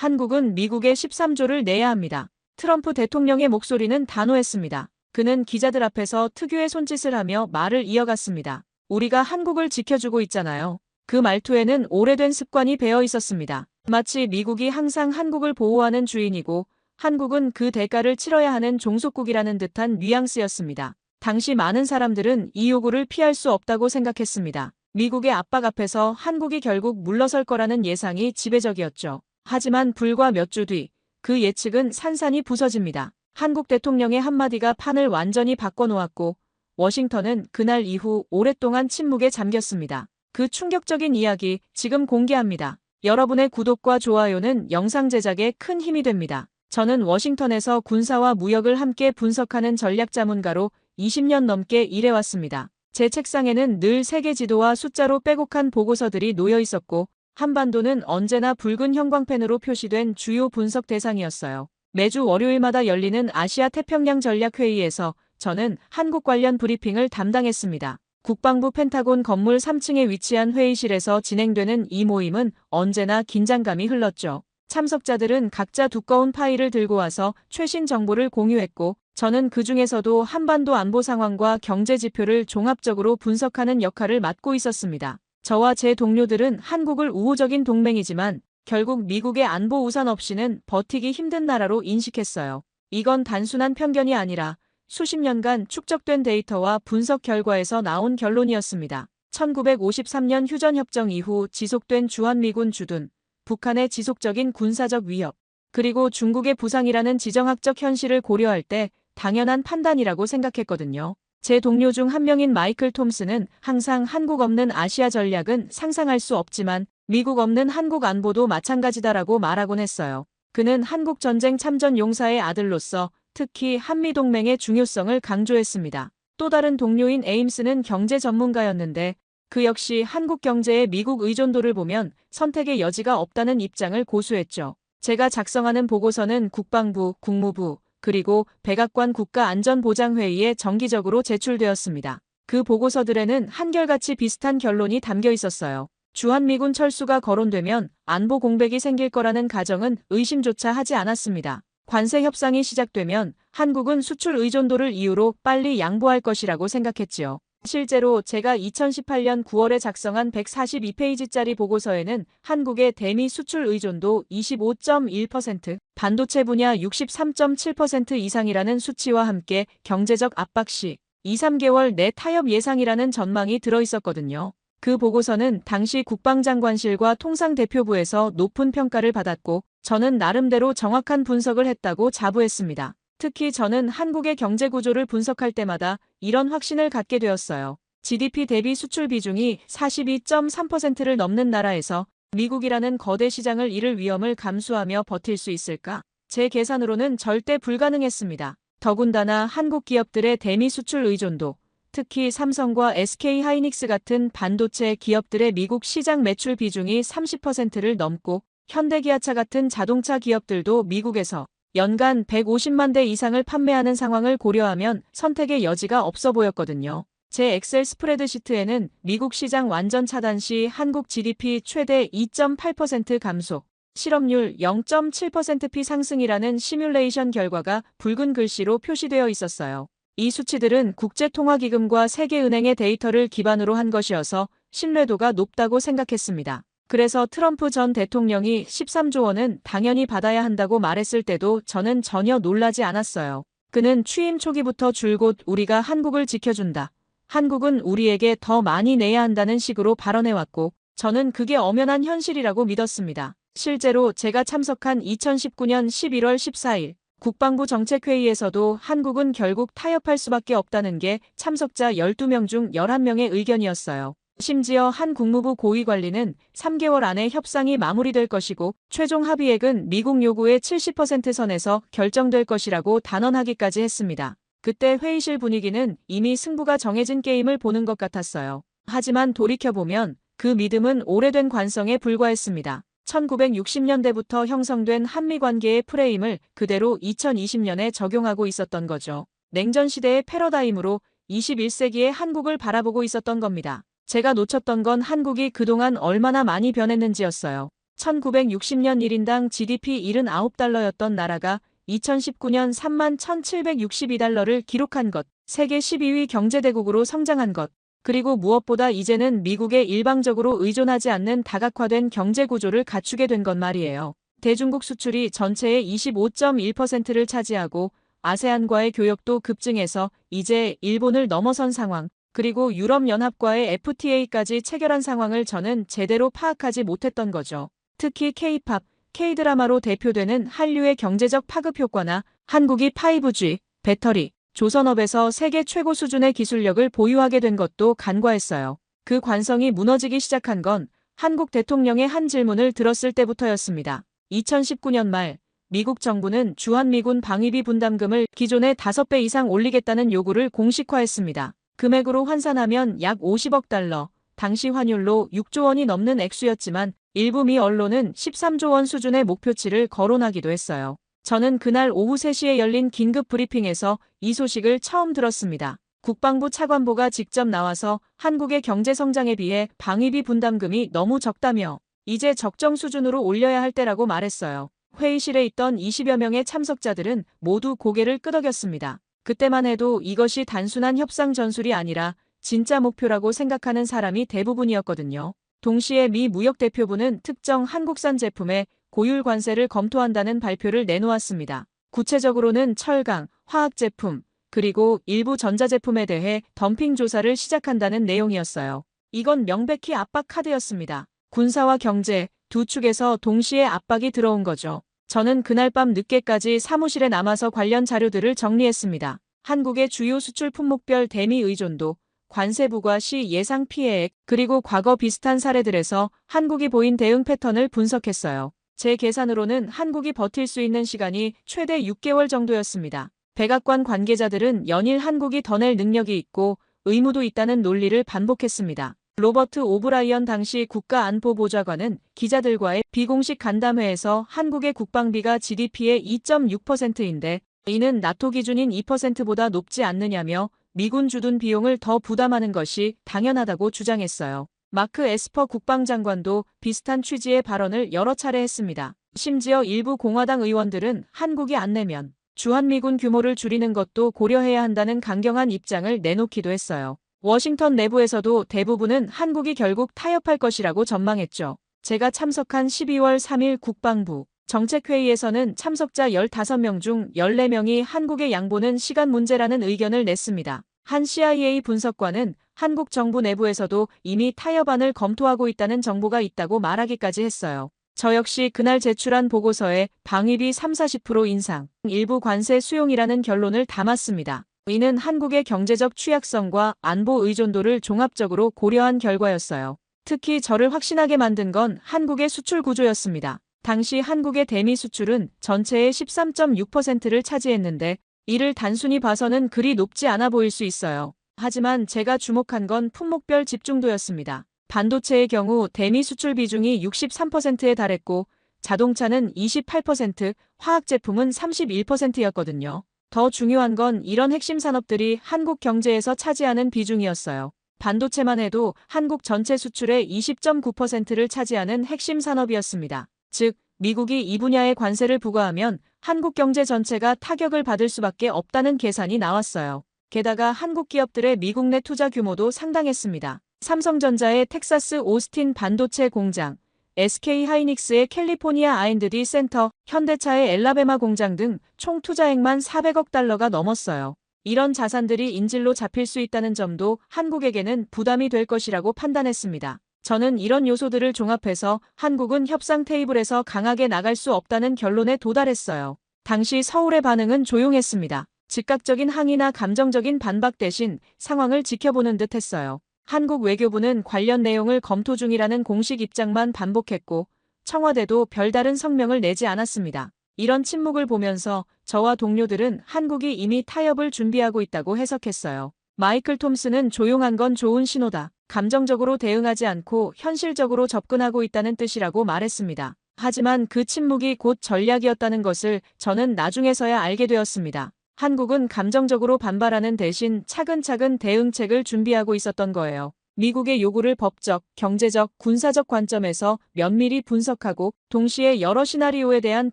한국은 미국에 13조를 내야 합니다. 트럼프 대통령의 목소리는 단호했습니다. 그는 기자들 앞에서 특유의 손짓을 하며 말을 이어갔습니다. 우리가 한국을 지켜주고 있잖아요. 그 말투에는 오래된 습관이 배어 있었습니다. 마치 미국이 항상 한국을 보호하는 주인이고 한국은 그 대가를 치러야 하는 종속국이라는 듯한 뉘앙스였습니다. 당시 많은 사람들은 이 요구를 피할 수 없다고 생각했습니다. 미국의 압박 앞에서 한국이 결국 물러설 거라는 예상이 지배적이었죠. 하지만 불과 몇 주 뒤 그 예측은 산산이 부서집니다. 한국 대통령의 한마디가 판을 완전히 바꿔놓았고 워싱턴은 그날 이후 오랫동안 침묵에 잠겼습니다. 그 충격적인 이야기 지금 공개합니다. 여러분의 구독과 좋아요는 영상 제작에 큰 힘이 됩니다. 저는 워싱턴에서 군사와 무역을 함께 분석하는 전략 자문가로 20년 넘게 일해왔습니다. 제 책상에는 늘 세계 지도와 숫자로 빼곡한 보고서들이 놓여 있었고 한반도는 언제나 붉은 형광펜으로 표시된 주요 분석 대상이었어요. 매주 월요일마다 열리는 아시아 태평양 전략회의에서 저는 한국 관련 브리핑을 담당했습니다. 국방부 펜타곤 건물 3층에 위치한 회의실에서 진행되는 이 모임은 언제나 긴장감이 흘렀죠. 참석자들은 각자 두꺼운 파일을 들고 와서 최신 정보를 공유했고 저는 그 중에서도 한반도 안보 상황과 경제 지표를 종합적으로 분석하는 역할을 맡고 있었습니다. 저와 제 동료들은 한국을 우호적인 동맹이지만 결국 미국의 안보 우산 없이는 버티기 힘든 나라로 인식했어요. 이건 단순한 편견이 아니라 수십 년간 축적된 데이터와 분석 결과에서 나온 결론이었습니다. 1953년 휴전협정 이후 지속된 주한미군 주둔, 북한의 지속적인 군사적 위협, 그리고 중국의 부상이라는 지정학적 현실을 고려할 때 당연한 판단이라고 생각했거든요. 제 동료 중 한 명인 마이클 톰슨은 항상 한국 없는 아시아 전략은 상상할 수 없지만 미국 없는 한국 안보도 마찬가지다라고 말하곤 했어요. 그는 한국 전쟁 참전 용사의 아들로서 특히 한미동맹의 중요성을 강조했습니다. 또 다른 동료인 에임스는 경제 전문가였는데 그 역시 한국 경제의 미국 의존도를 보면 선택의 여지가 없다는 입장을 고수했죠. 제가 작성하는 보고서는 국방부, 국무부, 그리고 백악관 국가안전보장회의에 정기적으로 제출되었습니다. 그 보고서들에는 한결같이 비슷한 결론이 담겨 있었어요. 주한미군 철수가 거론되면 안보 공백이 생길 거라는 가정은 의심조차 하지 않았습니다. 관세 협상이 시작되면 한국은 수출 의존도를 이유로 빨리 양보할 것이라고 생각했지요. 실제로 제가 2018년 9월에 작성한 142페이지짜리 보고서에는 한국의 대미 수출 의존도 25.1%, 반도체 분야 63.7% 이상이라는 수치와 함께 경제적 압박 시 2~3개월 내 타협 예상이라는 전망이 들어있었거든요. 그 보고서는 당시 국방장관실과 통상대표부에서 높은 평가를 받았고 저는 나름대로 정확한 분석을 했다고 자부했습니다. 특히 저는 한국의 경제 구조를 분석할 때마다 이런 확신을 갖게 되었어요. GDP 대비 수출 비중이 42.3%를 넘는 나라에서 미국이라는 거대 시장을 잃을 위험을 감수하며 버틸 수 있을까? 제 계산으로는 절대 불가능했습니다. 더군다나 한국 기업들의 대미 수출 의존도, 특히 삼성과 SK하이닉스 같은 반도체 기업들의 미국 시장 매출 비중이 30%를 넘고 현대기아차 같은 자동차 기업들도 미국에서 연간 150만 대 이상을 판매하는 상황을 고려하면 선택의 여지가 없어 보였거든요. 제 엑셀 스프레드시트에는 미국 시장 완전 차단 시 한국 GDP 최대 2.8% 감소, 실업률 0.7%p 상승이라는 시뮬레이션 결과가 붉은 글씨로 표시되어 있었어요. 이 수치들은 국제통화기금과 세계은행의 데이터를 기반으로 한 것이어서 신뢰도가 높다고 생각했습니다. 그래서 트럼프 전 대통령이 13조 원은 당연히 받아야 한다고 말했을 때도 저는 전혀 놀라지 않았어요. 그는 취임 초기부터 줄곧 우리가 한국을 지켜준다. 한국은 우리에게 더 많이 내야 한다는 식으로 발언해왔고 저는 그게 엄연한 현실이라고 믿었습니다. 실제로 제가 참석한 2019년 11월 14일 국방부 정책회의에서도 한국은 결국 타협할 수밖에 없다는 게 참석자 12명 중 11명의 의견이었어요. 심지어 한 국무부 고위관리는 3개월 안에 협상이 마무리될 것이고 최종 합의액은 미국 요구의 70% 선에서 결정될 것이라고 단언하기까지 했습니다. 그때 회의실 분위기는 이미 승부가 정해진 게임을 보는 것 같았어요. 하지만 돌이켜보면 그 믿음은 오래된 관성에 불과했습니다. 1960년대부터 형성된 한미 관계의 프레임을 그대로 2020년에 적용하고 있었던 거죠. 냉전 시대의 패러다임으로 21세기의 한국을 바라보고 있었던 겁니다. 제가 놓쳤던 건 한국이 그동안 얼마나 많이 변했는지였어요. 1960년 1인당 GDP 79달러였던 나라가 2019년 31,762달러를 기록한 것, 세계 12위 경제대국으로 성장한 것, 그리고 무엇보다 이제는 미국에 일방적으로 의존하지 않는 다각화된 경제구조를 갖추게 된 것 말이에요. 대중국 수출이 전체의 25.1%를 차지하고 아세안과의 교역도 급증해서 이제 일본을 넘어선 상황, 그리고 유럽연합과의 FTA까지 체결한 상황을 저는 제대로 파악하지 못했던 거죠. 특히 K-팝, K-드라마로 대표되는 한류의 경제적 파급 효과나 한국이 5G, 배터리, 조선업에서 세계 최고 수준의 기술력을 보유하게 된 것도 간과했어요. 그 관성이 무너지기 시작한 건 한국 대통령의 한 질문을 들었을 때부터였습니다. 2019년 말 미국 정부는 주한미군 방위비 분담금을 기존의 5배 이상 올리겠다는 요구를 공식화했습니다. 금액으로 환산하면 약 50억 달러, 당시 환율로 6조 원이 넘는 액수였지만 일부 미 언론은 13조 원 수준의 목표치를 거론하기도 했어요. 저는 그날 오후 3시에 열린 긴급 브리핑에서 이 소식을 처음 들었습니다. 국방부 차관보가 직접 나와서 한국의 경제 성장에 비해 방위비 분담금이 너무 적다며 이제 적정 수준으로 올려야 할 때라고 말했어요. 회의실에 있던 20여 명의 참석자들은 모두 고개를 끄덕였습니다. 그때만 해도 이것이 단순한 협상 전술이 아니라 진짜 목표라고 생각하는 사람이 대부분이었거든요. 동시에 미 무역대표부는 특정 한국산 제품에 고율 관세를 검토한다는 발표를 내놓았습니다. 구체적으로는 철강, 화학제품, 그리고 일부 전자제품에 대해 덤핑 조사를 시작한다는 내용이었어요. 이건 명백히 압박 카드였습니다. 군사와 경제 두 축에서 동시에 압박이 들어온 거죠. 저는 그날 밤 늦게까지 사무실에 남아서 관련 자료들을 정리했습니다. 한국의 주요 수출 품목별 대미 의존도, 관세 부과 시 예상 피해액, 그리고 과거 비슷한 사례들에서 한국이 보인 대응 패턴을 분석했어요. 제 계산으로는 한국이 버틸 수 있는 시간이 최대 6개월 정도였습니다. 백악관 관계자들은 연일 한국이 더 낼 능력이 있고 의무도 있다는 논리를 반복했습니다. 로버트 오브라이언 당시 국가안보보좌관은 기자들과의 비공식 간담회에서 한국의 국방비가 GDP의 2.6%인데 이는 나토 기준인 2%보다 높지 않느냐며 미군 주둔 비용을 더 부담하는 것이 당연하다고 주장했어요. 마크 에스퍼 국방장관도 비슷한 취지의 발언을 여러 차례 했습니다. 심지어 일부 공화당 의원들은 한국이 안 내면 주한미군 규모를 줄이는 것도 고려해야 한다는 강경한 입장을 내놓기도 했어요. 워싱턴 내부에서도 대부분은 한국이 결국 타협할 것이라고 전망했죠. 제가 참석한 12월 3일 국방부 정책회의에서는 참석자 15명 중 14명이 한국의 양보는 시간 문제라는 의견을 냈습니다. 한 CIA 분석관은 한국 정부 내부에서도 이미 타협안을 검토하고 있다는 정보가 있다고 말하기까지 했어요. 저 역시 그날 제출한 보고서에 방위비 30-40% 인상, 일부 관세 수용이라는 결론을 담았습니다. 이는 한국의 경제적 취약성과 안보 의존도를 종합적으로 고려한 결과였어요. 특히 저를 확신하게 만든 건 한국의 수출 구조였습니다. 당시 한국의 대미 수출은 전체의 13.6%를 차지했는데 이를 단순히 봐서는 그리 높지 않아 보일 수 있어요. 하지만 제가 주목한 건 품목별 집중도였습니다. 반도체의 경우 대미 수출 비중이 63%에 달했고 자동차는 28%, 화학제품은 31%였거든요. 더 중요한 건 이런 핵심 산업들이 한국 경제에서 차지하는 비중이었어요. 반도체만 해도 한국 전체 수출의 20.9%를 차지하는 핵심 산업이었습니다. 즉, 미국이 이 분야에 관세를 부과하면 한국 경제 전체가 타격을 받을 수밖에 없다는 계산이 나왔어요. 게다가 한국 기업들의 미국 내 투자 규모도 상당했습니다. 삼성전자의 텍사스 오스틴 반도체 공장, SK 하이닉스의 캘리포니아 R&D 센터, 현대차의 엘라베마 공장 등 총 투자액만 400억 달러가 넘었어요. 이런 자산들이 인질로 잡힐 수 있다는 점도 한국에게는 부담이 될 것이라고 판단했습니다. 저는 이런 요소들을 종합해서 한국은 협상 테이블에서 강하게 나갈 수 없다는 결론에 도달했어요. 당시 서울의 반응은 조용했습니다. 즉각적인 항의나 감정적인 반박 대신 상황을 지켜보는 듯 했어요. 한국 외교부는 관련 내용을 검토 중이라는 공식 입장만 반복했고 청와대도 별다른 성명을 내지 않았습니다. 이런 침묵을 보면서 저와 동료들은 한국이 이미 타협을 준비하고 있다고 해석했어요. 마이클 톰슨은 조용한 건 좋은 신호다. 감정적으로 대응하지 않고 현실적으로 접근하고 있다는 뜻이라고 말했습니다. 하지만 그 침묵이 곧 전략이었다는 것을 저는 나중에서야 알게 되었습니다. 한국은 감정적으로 반발하는 대신 차근차근 대응책을 준비하고 있었던 거예요. 미국의 요구를 법적, 경제적, 군사적 관점에서 면밀히 분석하고 동시에 여러 시나리오에 대한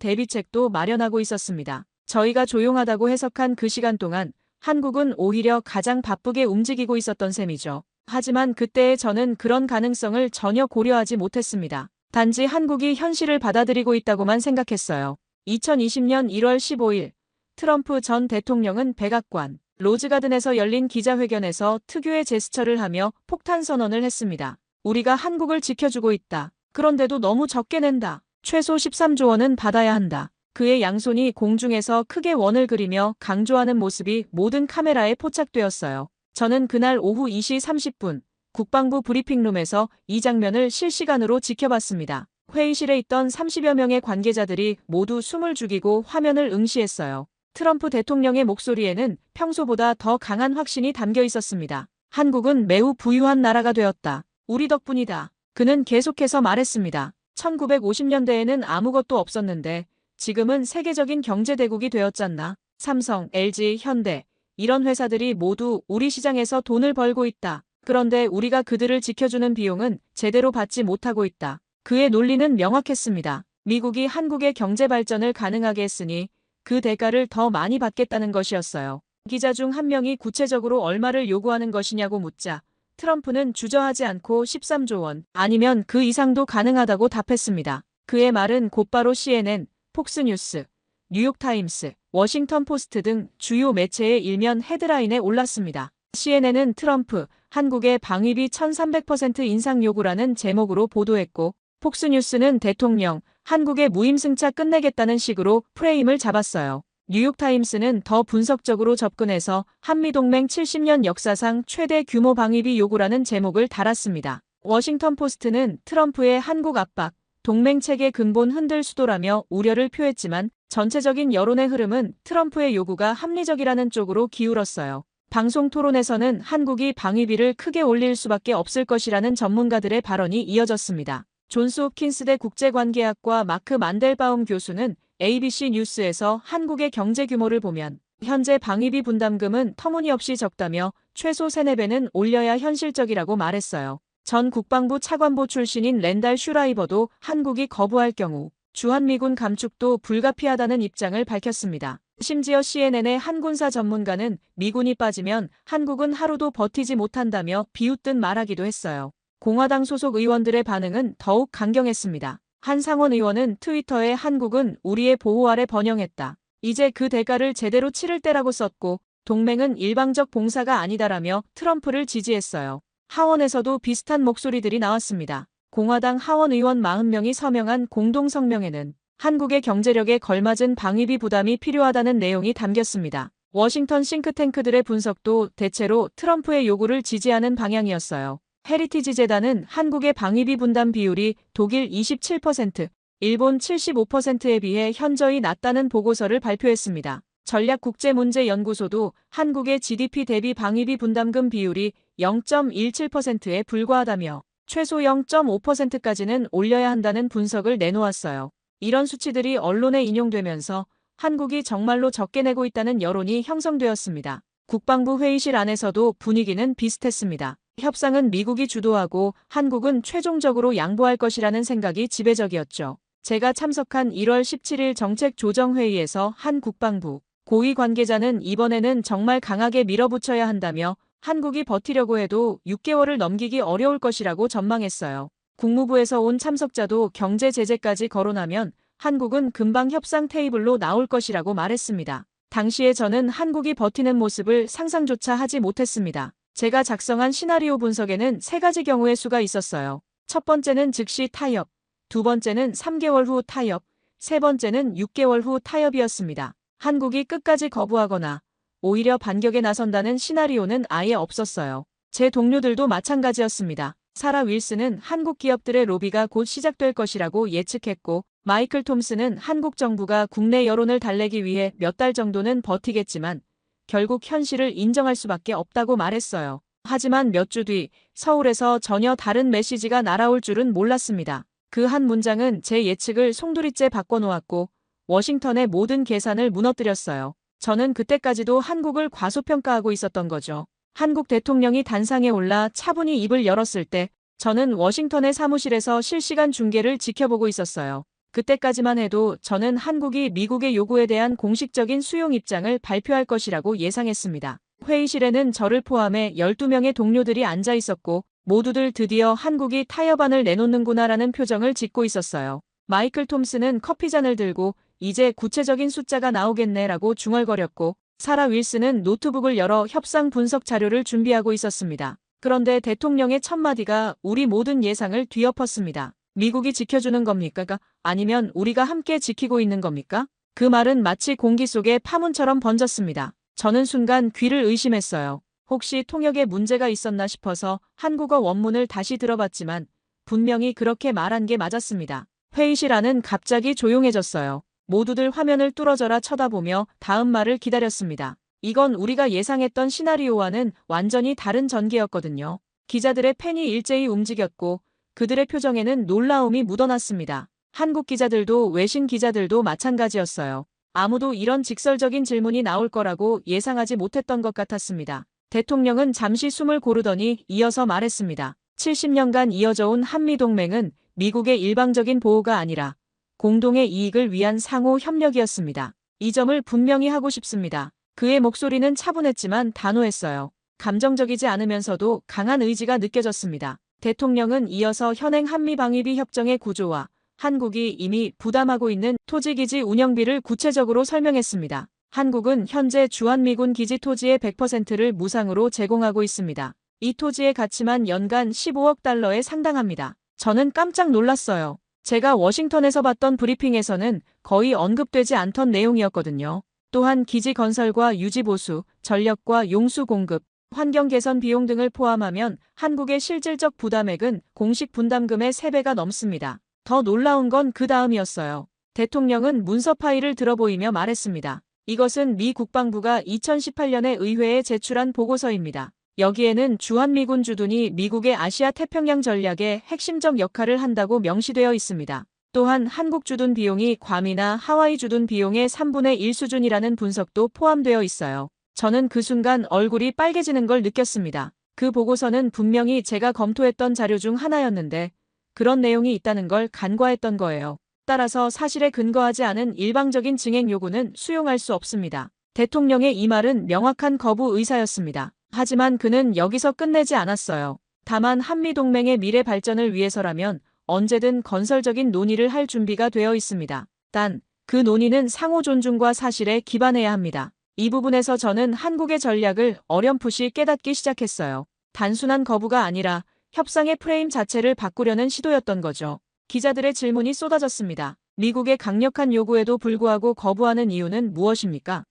대비책도 마련하고 있었습니다. 저희가 조용하다고 해석한 그 시간 동안 한국은 오히려 가장 바쁘게 움직이고 있었던 셈이죠. 하지만 그때의 저는 그런 가능성을 전혀 고려하지 못했습니다. 단지 한국이 현실을 받아들이고 있다고만 생각했어요. 2020년 1월 15일 트럼프 전 대통령은 백악관 로즈가든에서 열린 기자회견에서 특유의 제스처를 하며 폭탄 선언을 했습니다. 우리가 한국을 지켜주고 있다. 그런데도 너무 적게 낸다. 최소 13조 원은 받아야 한다. 그의 양손이 공중에서 크게 원을 그리며 강조하는 모습이 모든 카메라에 포착되었어요. 저는 그날 오후 2시 30분 국방부 브리핑룸에서 이 장면을 실시간으로 지켜봤습니다. 회의실에 있던 30여 명의 관계자들이 모두 숨을 죽이고 화면을 응시했어요. 트럼프 대통령의 목소리에는 평소보다 더 강한 확신이 담겨 있었습니다. 한국은 매우 부유한 나라가 되었다. 우리 덕분이다. 그는 계속해서 말했습니다. 1950년대에는 아무것도 없었는데 지금은 세계적인 경제대국이 되었잖아. 삼성, LG, 현대 이런 회사들이 모두 우리 시장에서 돈을 벌고 있다. 그런데 우리가 그들을 지켜주는 비용은 제대로 받지 못하고 있다. 그의 논리는 명확했습니다. 미국이 한국의 경제 발전을 가능하게 했으니 그 대가를 더 많이 받겠다는 것이었어요. 기자 중 한 명이 구체적으로 얼마를 요구하는 것이냐고 묻자 트럼프는 주저하지 않고 13조 원 아니면 그 이상도 가능하다고 답했습니다. 그의 말은 곧바로 CNN, 폭스뉴스, 뉴욕타임스, 워싱턴 포스트 등 주요 매체의 일면 헤드라인에 올랐습니다. CNN은 트럼프, 한국의 방위비 1300% 인상 요구라는 제목으로 보도했고 폭스뉴스는 대통령, 한국의 무임승차 끝내겠다는 식으로 프레임을 잡았어요. 뉴욕타임스는 더 분석적으로 접근해서 한미동맹 70년 역사상 최대 규모 방위비 요구라는 제목을 달았습니다. 워싱턴 포스트는 트럼프의 한국 압박, 동맹체계 근본 흔들 수도라며 우려를 표했지만 전체적인 여론의 흐름은 트럼프의 요구가 합리적이라는 쪽으로 기울었어요. 방송 토론에서는 한국이 방위비를 크게 올릴 수밖에 없을 것이라는 전문가들의 발언이 이어졌습니다. 존스 홉킨스대 국제관계학과 마크 만델바움 교수는 ABC 뉴스에서 한국의 경제 규모를 보면 현재 방위비 분담금은 터무니없이 적다며 최소 3~4배는 올려야 현실적이라고 말했어요. 전 국방부 차관보 출신인 랜달 슈라이버도 한국이 거부할 경우 주한미군 감축도 불가피하다는 입장을 밝혔습니다. 심지어 CNN의 한 군사 전문가는 미군이 빠지면 한국은 하루도 버티지 못한다며 비웃듯 말하기도 했어요. 공화당 소속 의원들의 반응은 더욱 강경했습니다. 한 상원 의원은 트위터에 한국은 우리의 보호 아래 번영했다. 이제 그 대가를 제대로 치를 때라고 썼고 동맹은 일방적 봉사가 아니다라며 트럼프를 지지했어요. 하원에서도 비슷한 목소리들이 나왔습니다. 공화당 하원 의원 40명이 서명한 공동성명에는 한국의 경제력에 걸맞은 방위비 부담이 필요하다는 내용이 담겼습니다. 워싱턴 싱크탱크들의 분석도 대체로 트럼프의 요구를 지지하는 방향이었어요. 헤리티지 재단은 한국의 방위비 분담 비율이 독일 27%, 일본 75%에 비해 현저히 낮다는 보고서를 발표했습니다. 전략국제문제연구소도 한국의 GDP 대비 방위비 분담금 비율이 0.17%에 불과하다며 최소 0.5%까지는 올려야 한다는 분석을 내놓았어요. 이런 수치들이 언론에 인용되면서 한국이 정말로 적게 내고 있다는 여론이 형성되었습니다. 국방부 회의실 안에서도 분위기는 비슷했습니다. 협상은 미국이 주도하고 한국은 최종적으로 양보할 것이라는 생각이 지배적이었죠. 제가 참석한 1월 17일 정책조정회의에서 한 국방부 고위 관계자는 이번에는 정말 강하게 밀어붙여야 한다며 한국이 버티려고 해도 6개월을 넘기기 어려울 것이라고 전망했어요. 국무부에서 온 참석자도 경제 제재까지 거론하면 한국은 금방 협상 테이블로 나올 것이라고 말했습니다. 당시에 저는 한국이 버티는 모습을 상상조차 하지 못했습니다. 제가 작성한 시나리오 분석에는 3가지 경우의 수가 있었어요. 첫 번째는 즉시 타협, 두 번째는 3개월 후 타협, 세 번째는 6개월 후 타협이었습니다. 한국이 끝까지 거부하거나 오히려 반격에 나선다는 시나리오는 아예 없었어요. 제 동료들도 마찬가지였습니다. 사라 윌슨은 한국 기업들의 로비가 곧 시작될 것이라고 예측했고 마이클 톰슨은 한국 정부가 국내 여론을 달래기 위해 몇 달 정도는 버티겠지만 결국 현실을 인정할 수밖에 없다고 말했어요. 하지만 몇 주 뒤 서울에서 전혀 다른 메시지가 날아올 줄은 몰랐습니다. 그 한 문장은 제 예측을 송두리째 바꿔놓았고 워싱턴의 모든 계산을 무너뜨렸어요. 저는 그때까지도 한국을 과소평가하고 있었던 거죠. 한국 대통령이 단상에 올라 차분히 입을 열었을 때 저는 워싱턴의 사무실에서 실시간 중계를 지켜보고 있었어요. 그때까지만 해도 저는 한국이 미국의 요구에 대한 공식적인 수용 입장을 발표할 것이라고 예상했습니다. 회의실에는 저를 포함해 12명의 동료들이 앉아 있었고 모두들 드디어 한국이 타협안을 내놓는구나라는 표정을 짓고 있었어요. 마이클 톰슨은 커피잔을 들고 이제 구체적인 숫자가 나오겠네라고 중얼거렸고 사라 윌슨은 노트북을 열어 협상 분석 자료를 준비하고 있었습니다. 그런데 대통령의 첫 마디가 우리 모든 예상을 뒤엎었습니다. 미국이 지켜주는 겁니까? 아니면 우리가 함께 지키고 있는 겁니까? 그 말은 마치 공기 속에 파문처럼 번졌습니다. 저는 순간 귀를 의심했어요. 혹시 통역에 문제가 있었나 싶어서 한국어 원문을 다시 들어봤지만 분명히 그렇게 말한 게 맞았습니다. 회의실 안은 갑자기 조용해졌어요. 모두들 화면을 뚫어져라 쳐다보며 다음 말을 기다렸습니다. 이건 우리가 예상했던 시나리오와는 완전히 다른 전개였거든요. 기자들의 펜이 일제히 움직였고 그들의 표정에는 놀라움이 묻어났습니다. 한국 기자들도 외신 기자들도 마찬가지였어요. 아무도 이런 직설적인 질문이 나올 거라고 예상하지 못했던 것 같았습니다. 대통령은 잠시 숨을 고르더니 이어서 말했습니다. 70년간 이어져온 한미동맹은 미국의 일방적인 보호가 아니라 공동의 이익을 위한 상호 협력이었습니다. 이 점을 분명히 하고 싶습니다. 그의 목소리는 차분했지만 단호했어요. 감정적이지 않으면서도 강한 의지가 느껴졌습니다. 대통령은 이어서 현행 한미방위비 협정의 구조와 한국이 이미 부담하고 있는 토지기지 운영비를 구체적으로 설명했습니다. 한국은 현재 주한미군 기지 토지의 100%를 무상으로 제공하고 있습니다. 이 토지의 가치만 연간 15억 달러에 상당합니다. 저는 깜짝 놀랐어요. 제가 워싱턴에서 봤던 브리핑에서는 거의 언급되지 않던 내용이었거든요. 또한 기지 건설과 유지 보수, 전력과 용수 공급, 환경 개선 비용 등을 포함하면 한국의 실질적 부담액은 공식 분담금의 3배가 넘습니다. 더 놀라운 건 그 다음이었어요. 대통령은 문서 파일을 들어보이며 말했습니다. 이것은 미 국방부가 2018년에 의회에 제출한 보고서입니다. 여기에는 주한미군 주둔이 미국의 아시아 태평양 전략의 핵심적 역할을 한다고 명시되어 있습니다. 또한 한국 주둔 비용이 괌이나 하와이 주둔 비용의 3분의 1 수준이라는 분석도 포함되어 있어요. 저는 그 순간 얼굴이 빨개지는 걸 느꼈습니다. 그 보고서는 분명히 제가 검토했던 자료 중 하나였는데 그런 내용이 있다는 걸 간과했던 거예요. 따라서 사실에 근거하지 않은 일방적인 증액 요구는 수용할 수 없습니다. 대통령의 이 말은 명확한 거부 의사였습니다. 하지만 그는 여기서 끝내지 않았어요. 다만 한미동맹의 미래 발전을 위해서라면 언제든 건설적인 논의를 할 준비가 되어 있습니다. 단, 그 논의는 상호 존중과 사실에 기반해야 합니다. 이 부분에서 저는 한국의 전략을 어렴풋이 깨닫기 시작했어요. 단순한 거부가 아니라 협상의 프레임 자체를 바꾸려는 시도였던 거죠. 기자들의 질문이 쏟아졌습니다. 미국의 강력한 요구에도 불구하고 거부하는 이유는 무엇입니까?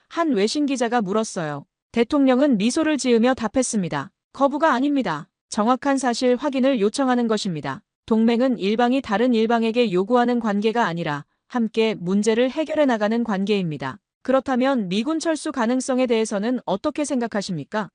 한 외신 기자가 물었어요. 대통령은 미소를 지으며 답했습니다. 거부가 아닙니다. 정확한 사실 확인을 요청하는 것입니다. 동맹은 일방이 다른 일방에게 요구하는 관계가 아니라 함께 문제를 해결해 나가는 관계입니다. 그렇다면 미군 철수 가능성에 대해서는 어떻게 생각하십니까?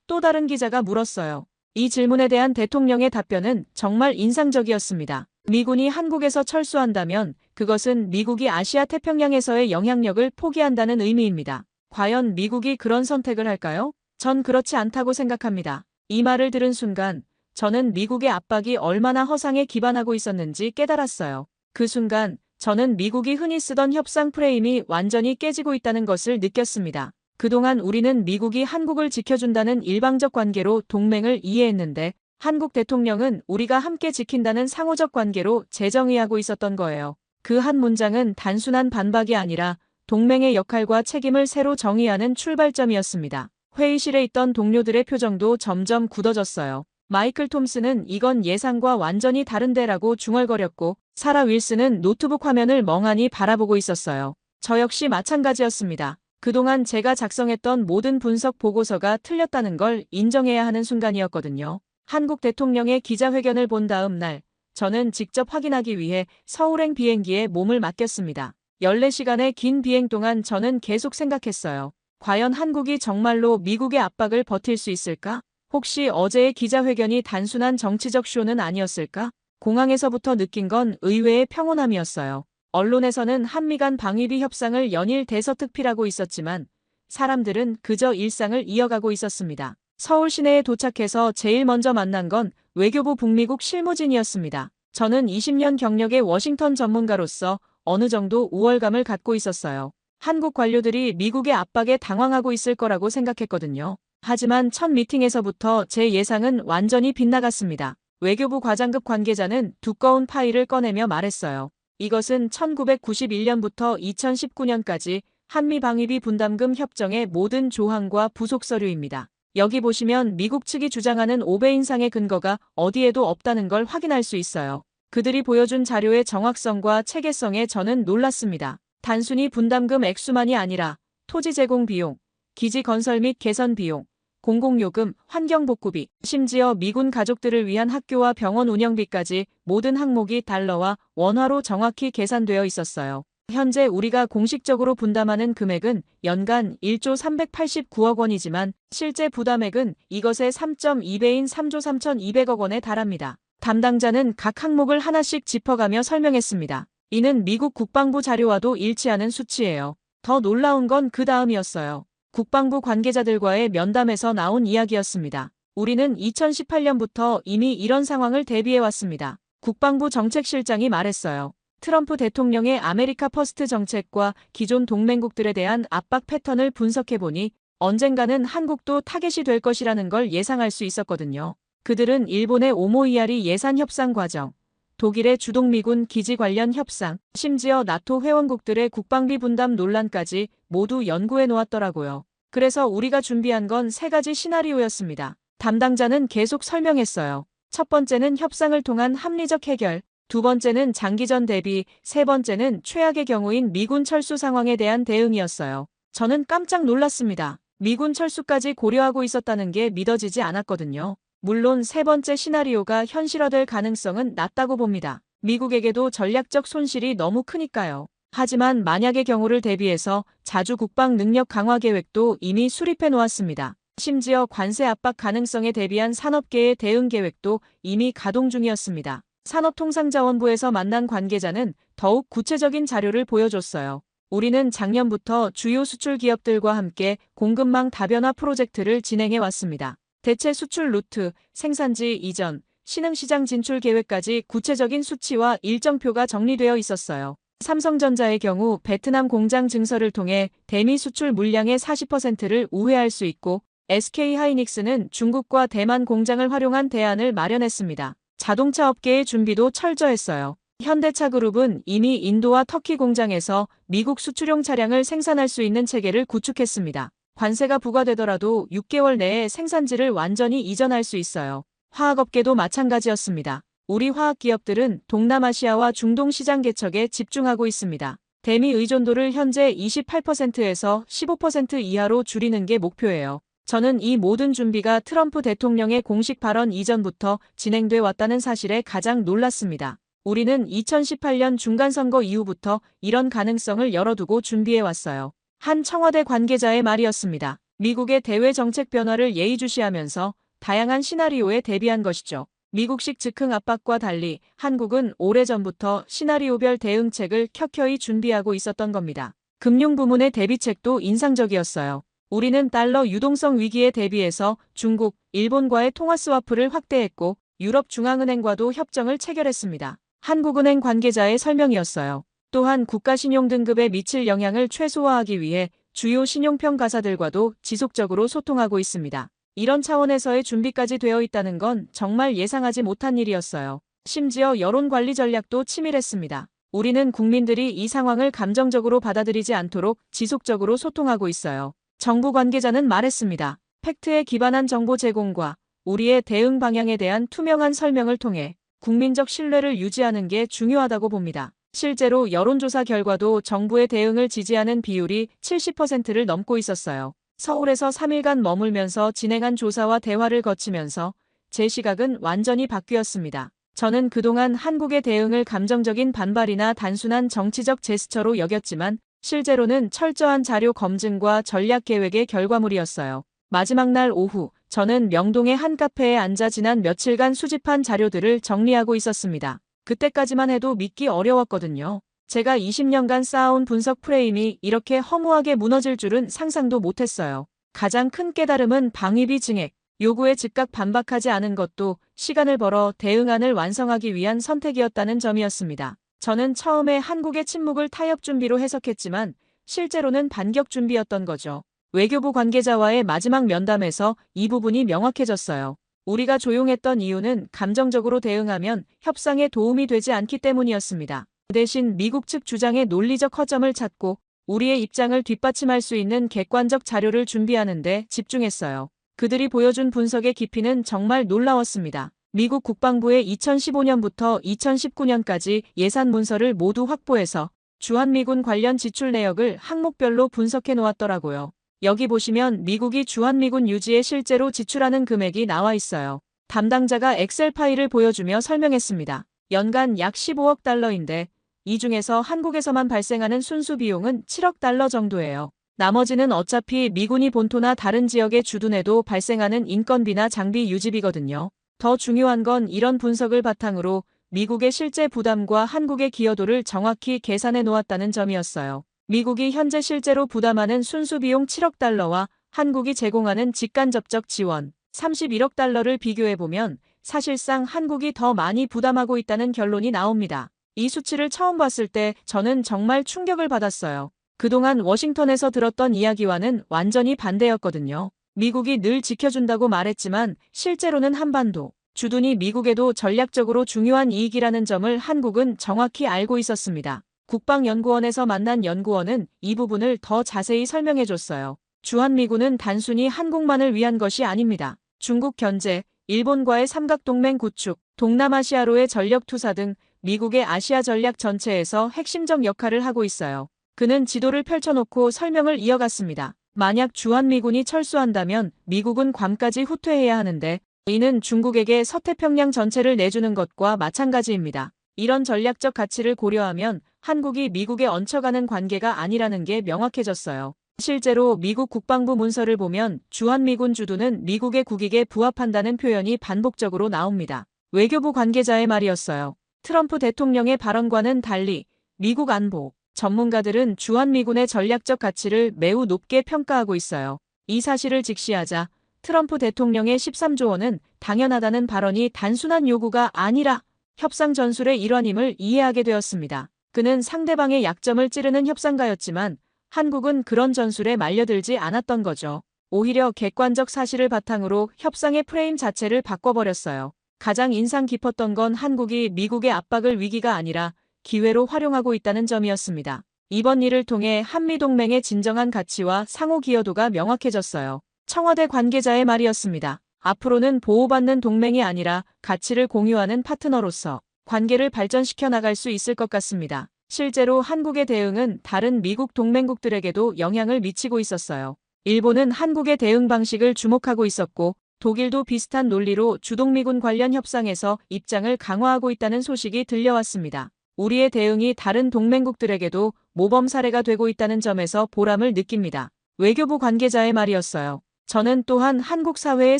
또 다른 기자가 물었어요. 이 질문에 대한 대통령의 답변은 정말 인상적이었습니다. 미군이 한국에서 철수한다면 그것은 미국이 아시아 태평양에서의 영향력을 포기한다는 의미입니다. 과연 미국이 그런 선택을 할까요? 전 그렇지 않다고 생각합니다. 이 말을 들은 순간 저는 미국의 압박이 얼마나 허상에 기반하고 있었는지 깨달았어요. 그 순간 저는 미국이 흔히 쓰던 협상 프레임이 완전히 깨지고 있다는 것을 느꼈습니다. 그동안 우리는 미국이 한국을 지켜준다는 일방적 관계로 동맹을 이해했는데 한국 대통령은 우리가 함께 지킨다는 상호적 관계로 재정의하고 있었던 거예요. 그 한 문장은 단순한 반박이 아니라 동맹의 역할과 책임을 새로 정의하는 출발점이었습니다. 회의실에 있던 동료들의 표정도 점점 굳어졌어요. 마이클 톰슨은 이건 예상과 완전히 다른데라고 중얼거렸고 사라 윌슨은 노트북 화면을 멍하니 바라보고 있었어요. 저 역시 마찬가지였습니다. 그동안 제가 작성했던 모든 분석 보고서가 틀렸다는 걸 인정해야 하는 순간이었거든요. 한국 대통령의 기자회견을 본 다음 날 저는 직접 확인하기 위해 서울행 비행기에 몸을 맡겼습니다. 14시간의 긴 비행 동안 저는 계속 생각했어요. 과연 한국이 정말로 미국의 압박을 버틸 수 있을까? 혹시 어제의 기자회견이 단순한 정치적 쇼는 아니었을까? 공항에서부터 느낀 건 의외의 평온함이었어요. 언론에서는 한미 간 방위비 협상을 연일 대서특필하고 있었지만 사람들은 그저 일상을 이어가고 있었습니다. 서울 시내에 도착해서 제일 먼저 만난 건 외교부 북미국 실무진이었습니다. 저는 20년 경력의 워싱턴 전문가로서 어느 정도 우월감을 갖고 있었어요. 한국 관료들이 미국의 압박에 당황하고 있을 거라고 생각했거든요. 하지만 첫 미팅에서부터 제 예상은 완전히 빗나갔습니다. 외교부 과장급 관계자는 두꺼운 파일을 꺼내며 말했어요. 이것은 1991년부터 2019년까지 한미방위비 분담금 협정의 모든 조항과 부속 서류입니다. 여기 보시면 미국 측이 주장하는 5배 인상의 근거가 어디에도 없다는 걸 확인할 수 있어요. 그들이 보여준 자료의 정확성과 체계성에 저는 놀랐습니다. 단순히 분담금 액수만이 아니라 토지 제공 비용, 기지 건설 및 개선 비용, 공공요금, 환경복구비, 심지어 미군 가족들을 위한 학교와 병원 운영비까지 모든 항목이 달러와 원화로 정확히 계산되어 있었어요. 현재 우리가 공식적으로 분담하는 금액은 연간 1조 389억 원이지만 실제 부담액은 이것의 3.2배인 3조 3,200억 원에 달합니다. 담당자는 각 항목을 하나씩 짚어가며 설명했습니다. 이는 미국 국방부 자료와도 일치하는 수치예요. 더 놀라운 건 그 다음이었어요. 국방부 관계자들과의 면담에서 나온 이야기였습니다. 우리는 2018년부터 이미 이런 상황을 대비해왔습니다. 국방부 정책실장이 말했어요. 트럼프 대통령의 아메리카 퍼스트 정책과 기존 동맹국들에 대한 압박 패턴을 분석해보니 언젠가는 한국도 타겟이 될 것이라는 걸 예상할 수 있었거든요. 그들은 일본의 오모이아리 예산 협상 과정, 독일의 주동미군 기지 관련 협상, 심지어 나토 회원국들의 국방비 분담 논란까지 모두 연구해 놓았더라고요. 그래서 우리가 준비한 건 3가지 시나리오였습니다. 담당자는 계속 설명했어요. 첫 번째는 협상을 통한 합리적 해결, 두 번째는 장기전 대비, 세 번째는 최악의 경우인 미군 철수 상황에 대한 대응이었어요. 저는 깜짝 놀랐습니다. 미군 철수까지 고려하고 있었다는 게 믿어지지 않았거든요. 물론 세 번째 시나리오가 현실화될 가능성은 낮다고 봅니다. 미국에게도 전략적 손실이 너무 크니까요. 하지만 만약의 경우를 대비해서 자주 국방 능력 강화 계획도 이미 수립해 놓았습니다. 심지어 관세 압박 가능성에 대비한 산업계의 대응 계획도 이미 가동 중이었습니다. 산업통상자원부에서 만난 관계자는 더욱 구체적인 자료를 보여줬어요. 우리는 작년부터 주요 수출 기업들과 함께 공급망 다변화 프로젝트를 진행해 왔습니다. 대체 수출 루트, 생산지 이전, 신흥시장 진출 계획까지 구체적인 수치와 일정표가 정리되어 있었어요. 삼성전자의 경우 베트남 공장 증설을 통해 대미 수출 물량의 40%를 우회할 수 있고 SK하이닉스는 중국과 대만 공장을 활용한 대안을 마련했습니다. 자동차 업계의 준비도 철저했어요. 현대차그룹은 이미 인도와 터키 공장에서 미국 수출용 차량을 생산할 수 있는 체계를 구축했습니다. 관세가 부과되더라도 6개월 내에 생산지를 완전히 이전할 수 있어요. 화학업계도 마찬가지였습니다. 우리 화학기업들은 동남아시아와 중동 시장 개척에 집중하고 있습니다. 대미 의존도를 현재 28%에서 15% 이하로 줄이는 게 목표예요. 저는 이 모든 준비가 트럼프 대통령의 공식 발언 이전부터 진행돼 왔다는 사실에 가장 놀랐습니다. 우리는 2018년 중간선거 이후부터 이런 가능성을 열어두고 준비해왔어요. 한 청와대 관계자의 말이었습니다. 미국의 대외 정책 변화를 예의주시하면서 다양한 시나리오에 대비한 것이죠. 미국식 즉흥 압박과 달리 한국은 오래전부터 시나리오별 대응책을 켜켜이 준비하고 있었던 겁니다. 금융 부문의 대비책도 인상적이었어요. 우리는 달러 유동성 위기에 대비해서 중국, 일본과의 통화 스와프를 확대했고 유럽중앙은행과도 협정을 체결했습니다. 한국은행 관계자의 설명이었어요. 또한 국가신용 등급에 미칠 영향을 최소화하기 위해 주요 신용평가사들과도 지속적으로 소통하고 있습니다. 이런 차원에서의 준비까지 되어 있다는 건 정말 예상하지 못한 일이었어요. 심지어 여론관리 전략도 치밀했습니다. 우리는 국민들이 이 상황을 감정적으로 받아들이지 않도록 지속적으로 소통하고 있어요. 정부 관계자는 말했습니다. 팩트에 기반한 정보 제공과 우리의 대응 방향에 대한 투명한 설명을 통해 국민적 신뢰를 유지하는 게 중요하다고 봅니다. 실제로 여론조사 결과도 정부의 대응을 지지하는 비율이 70%를 넘고 있었어요. 서울에서 3일간 머물면서 진행한 조사와 대화를 거치면서 제 시각은 완전히 바뀌었습니다. 저는 그동안 한국의 대응을 감정적인 반발이나 단순한 정치적 제스처로 여겼지만 실제로는 철저한 자료 검증과 전략 계획의 결과물이었어요. 마지막 날 오후, 저는 명동의 한 카페에 앉아 지난 며칠간 수집한 자료들을 정리하고 있었습니다. 그때까지만 해도 믿기 어려웠거든요. 제가 20년간 쌓아온 분석 프레임이 이렇게 허무하게 무너질 줄은 상상도 못했어요. 가장 큰 깨달음은 방위비 증액, 요구에 즉각 반박하지 않은 것도 시간을 벌어 대응안을 완성하기 위한 선택이었다는 점이었습니다. 저는 처음에 한국의 침묵을 타협 준비로 해석했지만 실제로는 반격 준비였던 거죠. 외교부 관계자와의 마지막 면담에서 이 부분이 명확해졌어요. 우리가 조용했던 이유는 감정적으로 대응하면 협상에 도움이 되지 않기 때문이었습니다. 대신 미국 측 주장의 논리적 허점을 찾고 우리의 입장을 뒷받침할 수 있는 객관적 자료를 준비하는 데 집중했어요. 그들이 보여준 분석의 깊이는 정말 놀라웠습니다. 미국 국방부의 2015년부터 2019년까지 예산 문서를 모두 확보해서 주한미군 관련 지출 내역을 항목별로 분석해 놓았더라고요. 여기 보시면 미국이 주한미군 유지에 실제로 지출하는 금액이 나와 있어요. 담당자가 엑셀 파일을 보여주며 설명했습니다. 연간 약 15억 달러인데 이 중에서 한국에서만 발생하는 순수 비용은 7억 달러 정도예요. 나머지는 어차피 미군이 본토나 다른 지역에 주둔해도 발생하는 인건비나 장비 유지비거든요. 더 중요한 건 이런 분석을 바탕으로 미국의 실제 부담과 한국의 기여도를 정확히 계산해 놓았다는 점이었어요. 미국이 현재 실제로 부담하는 순수 비용 7억 달러와 한국이 제공하는 직간접적 지원 31억 달러를 비교해보면 사실상 한국이 더 많이 부담하고 있다는 결론이 나옵니다. 이 수치를 처음 봤을 때 저는 정말 충격을 받았어요. 그동안 워싱턴에서 들었던 이야기와는 완전히 반대였거든요. 미국이 늘 지켜준다고 말했지만 실제로는 한반도 주둔이 미국에도 전략적으로 중요한 이익이라는 점을 한국은 정확히 알고 있었습니다. 국방연구원에서 만난 연구원은 이 부분을 더 자세히 설명해줬어요. 주한미군은 단순히 한국만을 위한 것이 아닙니다. 중국 견제, 일본과의 삼각동맹 구축, 동남아시아로의 전력 투사 등 미국의 아시아 전략 전체에서 핵심적 역할을 하고 있어요. 그는 지도를 펼쳐놓고 설명을 이어갔습니다. 만약 주한미군이 철수한다면 미국은 괌까지 후퇴해야 하는데 이는 중국에게 서태평양 전체를 내주는 것과 마찬가지입니다. 이런 전략적 가치를 고려하면 한국이 미국에 얹혀가는 관계가 아니라는 게 명확해졌어요. 실제로 미국 국방부 문서를 보면 주한미군 주둔은 미국의 국익에 부합한다는 표현이 반복적으로 나옵니다. 외교부 관계자의 말이었어요. 트럼프 대통령의 발언과는 달리 미국 안보 전문가들은 주한미군의 전략적 가치를 매우 높게 평가하고 있어요. 이 사실을 직시하자 트럼프 대통령의 13조 원은 당연하다는 발언이 단순한 요구가 아니라 협상 전술의 일환임을 이해하게 되었습니다. 그는 상대방의 약점을 찌르는 협상가였지만 한국은 그런 전술에 말려들지 않았던 거죠. 오히려 객관적 사실을 바탕으로 협상의 프레임 자체를 바꿔버렸어요. 가장 인상 깊었던 건 한국이 미국의 압박을 위기가 아니라 기회로 활용하고 있다는 점이었습니다. 이번 일을 통해 한미동맹의 진정한 가치와 상호 기여도가 명확해졌어요. 청와대 관계자의 말이었습니다. 앞으로는 보호받는 동맹이 아니라 가치를 공유하는 파트너로서 관계를 발전시켜 나갈 수 있을 것 같습니다. 실제로 한국의 대응은 다른 미국 동맹국들에게도 영향을 미치고 있었어요. 일본은 한국의 대응 방식을 주목하고 있었고 독일도 비슷한 논리로 주동미군 관련 협상에서 입장을 강화하고 있다는 소식이 들려왔습니다. 우리의 대응이 다른 동맹국들에게도 모범 사례가 되고 있다는 점에서 보람을 느낍니다. 외교부 관계자의 말이었어요. 저는 또한 한국 사회의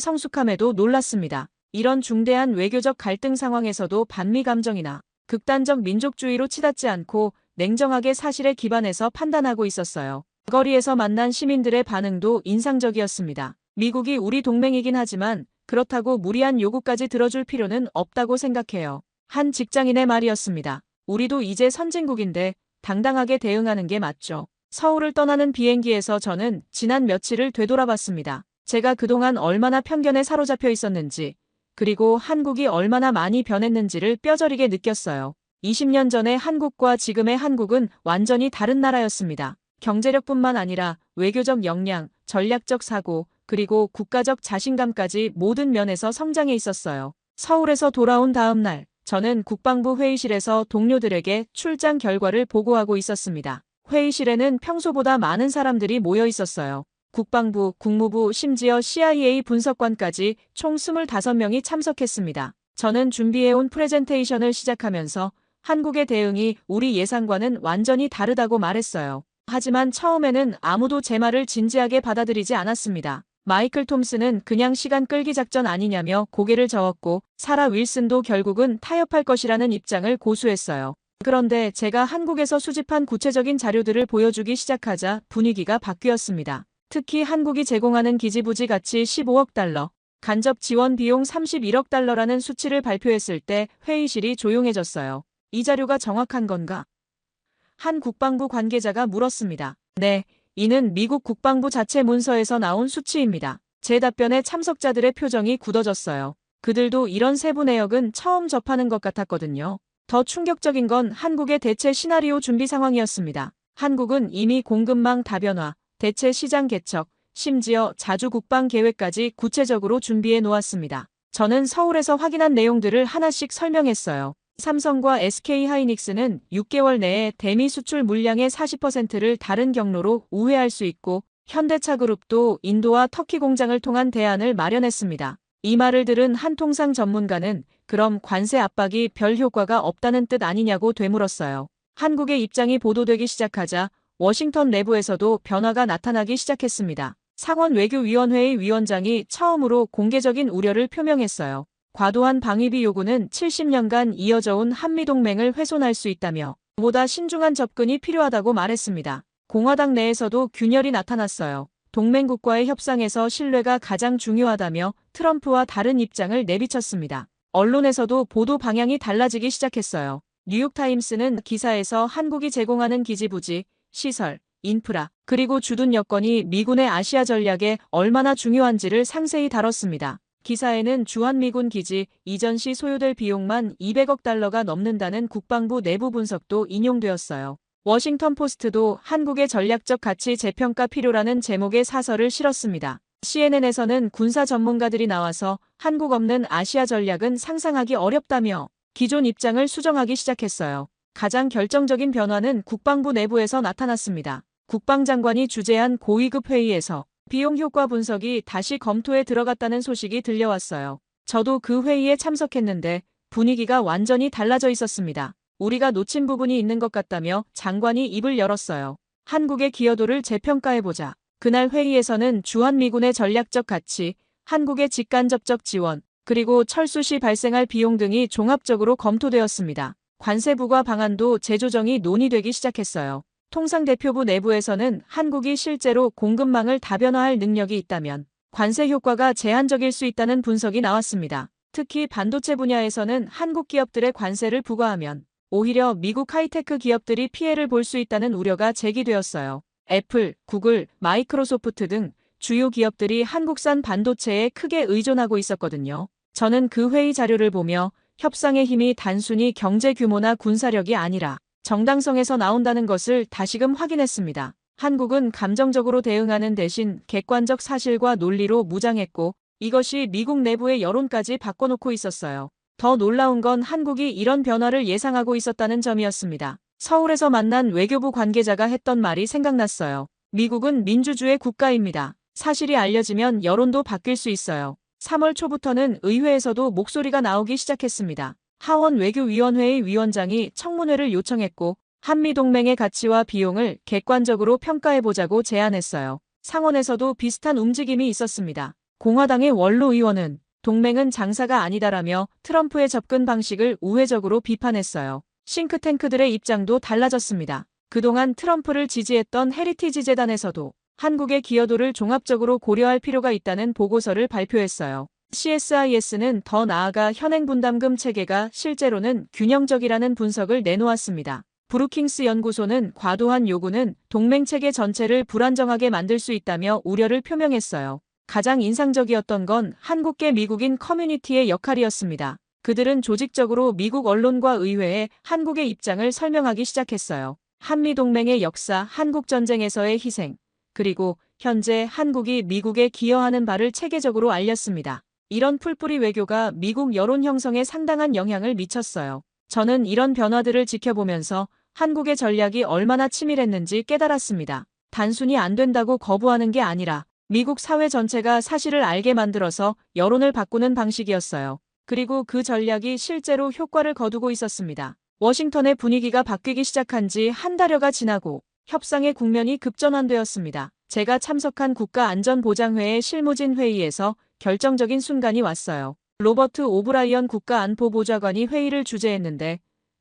성숙함에도 놀랐습니다. 이런 중대한 외교적 갈등 상황에서도 반미 감정이나 극단적 민족주의로 치닫지 않고 냉정하게 사실에 기반해서 판단하고 있었어요. 거리에서 만난 시민들의 반응도 인상적이었습니다. 미국이 우리 동맹이긴 하지만 그렇다고 무리한 요구까지 들어줄 필요는 없다고 생각해요. 한 직장인의 말이었습니다. 우리도 이제 선진국인데 당당하게 대응하는 게 맞죠. 서울을 떠나는 비행기에서 저는 지난 며칠을 되돌아봤습니다. 제가 그동안 얼마나 편견에 사로잡혀 있었는지, 그리고 한국이 얼마나 많이 변했는지를 뼈저리게 느꼈어요. 20년 전의 한국과 지금의 한국은 완전히 다른 나라였습니다. 경제력뿐만 아니라 외교적 역량, 전략적 사고, 그리고 국가적 자신감까지 모든 면에서 성장해 있었어요. 서울에서 돌아온 다음 날, 저는 국방부 회의실에서 동료들에게 출장 결과를 보고하고 있었습니다. 회의실에는 평소보다 많은 사람들이 모여 있었어요. 국방부, 국무부, 심지어 CIA 분석관까지 총 25명이 참석했습니다. 저는 준비해온 프레젠테이션을 시작하면서 한국의 대응이 우리 예상과는 완전히 다르다고 말했어요. 하지만 처음에는 아무도 제 말을 진지하게 받아들이지 않았습니다. 마이클 톰슨은 그냥 시간 끌기 작전 아니냐며 고개를 저었고 사라 윌슨도 결국은 타협할 것이라는 입장을 고수했어요. 그런데 제가 한국에서 수집한 구체적인 자료들을 보여주기 시작하자 분위기가 바뀌었습니다. 특히 한국이 제공하는 기지부지 가치 15억 달러, 간접 지원 비용 31억 달러라는 수치를 발표했을 때 회의실이 조용해졌어요. 이 자료가 정확한 건가? 한 국방부 관계자가 물었습니다. 네, 이는 미국 국방부 자체 문서에서 나온 수치입니다. 제 답변에 참석자들의 표정이 굳어졌어요. 그들도 이런 세부 내역은 처음 접하는 것 같았거든요. 더 충격적인 건 한국의 대체 시나리오 준비 상황이었습니다. 한국은 이미 공급망 다변화, 대체 시장 개척, 심지어 자주 국방 계획까지 구체적으로 준비해 놓았습니다. 저는 서울에서 확인한 내용들을 하나씩 설명했어요. 삼성과 SK하이닉스는 6개월 내에 대미 수출 물량의 40%를 다른 경로로 우회할 수 있고 현대차그룹도 인도와 터키 공장을 통한 대안을 마련했습니다. 이 말을 들은 한 통상 전문가는 그럼 관세 압박이 별 효과가 없다는 뜻 아니냐고 되물었어요. 한국의 입장이 보도되기 시작하자 워싱턴 내부에서도 변화가 나타나기 시작했습니다. 상원 외교위원회의 위원장이 처음으로 공개적인 우려를 표명했어요. 과도한 방위비 요구는 70년간 이어져온 한미동맹을 훼손할 수 있다며 보다 신중한 접근이 필요하다고 말했습니다. 공화당 내에서도 균열이 나타났어요. 동맹국과의 협상에서 신뢰가 가장 중요하다며 트럼프와 다른 입장을 내비쳤습니다. 언론에서도 보도 방향이 달라지기 시작했어요. 뉴욕타임스는 기사에서 한국이 제공하는 기지부지, 시설, 인프라, 그리고 주둔 여건이 미군의 아시아 전략에 얼마나 중요한지를 상세히 다뤘습니다. 기사에는 주한미군 기지 이전 시 소요될 비용만 200억 달러가 넘는다는 국방부 내부 분석도 인용되었어요. 워싱턴 포스트도 한국의 전략적 가치 재평가 필요라는 제목의 사설을 실었습니다. CNN에서는 군사 전문가들이 나와서 한국 없는 아시아 전략은 상상하기 어렵다며 기존 입장을 수정하기 시작했어요. 가장 결정적인 변화는 국방부 내부에서 나타났습니다. 국방장관이 주재한 고위급 회의에서 비용 효과 분석이 다시 검토에 들어갔다는 소식이 들려왔어요. 저도 그 회의에 참석했는데 분위기가 완전히 달라져 있었습니다. 우리가 놓친 부분이 있는 것 같다며 장관이 입을 열었어요. 한국의 기여도를 재평가해보자. 그날 회의에서는 주한미군의 전략적 가치, 한국의 직간접적 지원, 그리고 철수 시 발생할 비용 등이 종합적으로 검토되었습니다. 관세 부과 방안도 재조정이 논의되기 시작했어요. 통상대표부 내부에서는 한국이 실제로 공급망을 다변화할 능력이 있다면 관세 효과가 제한적일 수 있다는 분석이 나왔습니다. 특히 반도체 분야에서는 한국 기업들의 관세를 부과하면 오히려 미국 하이테크 기업들이 피해를 볼 수 있다는 우려가 제기되었어요. 애플, 구글, 마이크로소프트 등 주요 기업들이 한국산 반도체에 크게 의존하고 있었거든요. 저는 그 회의 자료를 보며 협상의 힘이 단순히 경제 규모나 군사력이 아니라 정당성에서 나온다는 것을 다시금 확인했습니다. 한국은 감정적으로 대응하는 대신 객관적 사실과 논리로 무장했고 이것이 미국 내부의 여론까지 바꿔놓고 있었어요. 더 놀라운 건 한국이 이런 변화를 예상하고 있었다는 점이었습니다. 서울에서 만난 외교부 관계자가 했던 말이 생각났어요. 미국은 민주주의 국가입니다. 사실이 알려지면 여론도 바뀔 수 있어요. 3월 초부터는 의회에서도 목소리가 나오기 시작했습니다. 하원 외교위원회의 위원장이 청문회를 요청했고 한미동맹의 가치와 비용을 객관적으로 평가해보자고 제안했어요. 상원에서도 비슷한 움직임이 있었습니다. 공화당의 원로 의원은 동맹은 장사가 아니다라며 트럼프의 접근 방식을 우회적으로 비판했어요. 싱크탱크들의 입장도 달라졌습니다. 그동안 트럼프를 지지했던 헤리티지 재단에서도 한국의 기여도를 종합적으로 고려할 필요가 있다는 보고서를 발표했어요. CSIS는 더 나아가 현행분담금 체계가 실제로는 균형적이라는 분석을 내놓았습니다. 브루킹스 연구소는 과도한 요구는 동맹체계 전체를 불안정하게 만들 수 있다며 우려를 표명했어요. 가장 인상적이었던 건 한국계 미국인 커뮤니티의 역할이었습니다. 그들은 조직적으로 미국 언론과 의회에 한국의 입장을 설명하기 시작했어요. 한미동맹의 역사, 한국전쟁에서의 희생, 그리고 현재 한국이 미국에 기여하는 바를 체계적으로 알렸습니다. 이런 풀뿌리 외교가 미국 여론 형성에 상당한 영향을 미쳤어요. 저는 이런 변화들을 지켜보면서 한국의 전략이 얼마나 치밀했는지 깨달았습니다. 단순히 안 된다고 거부하는 게 아니라 미국 사회 전체가 사실을 알게 만들어서 여론을 바꾸는 방식이었어요. 그리고 그 전략이 실제로 효과를 거두고 있었습니다. 워싱턴의 분위기가 바뀌기 시작한 지 한 달여가 지나고 협상의 국면이 급전환되었습니다. 제가 참석한 국가안전보장회의 실무진 회의에서 결정적인 순간이 왔어요. 로버트 오브라이언 국가안보보좌관이 회의를 주재했는데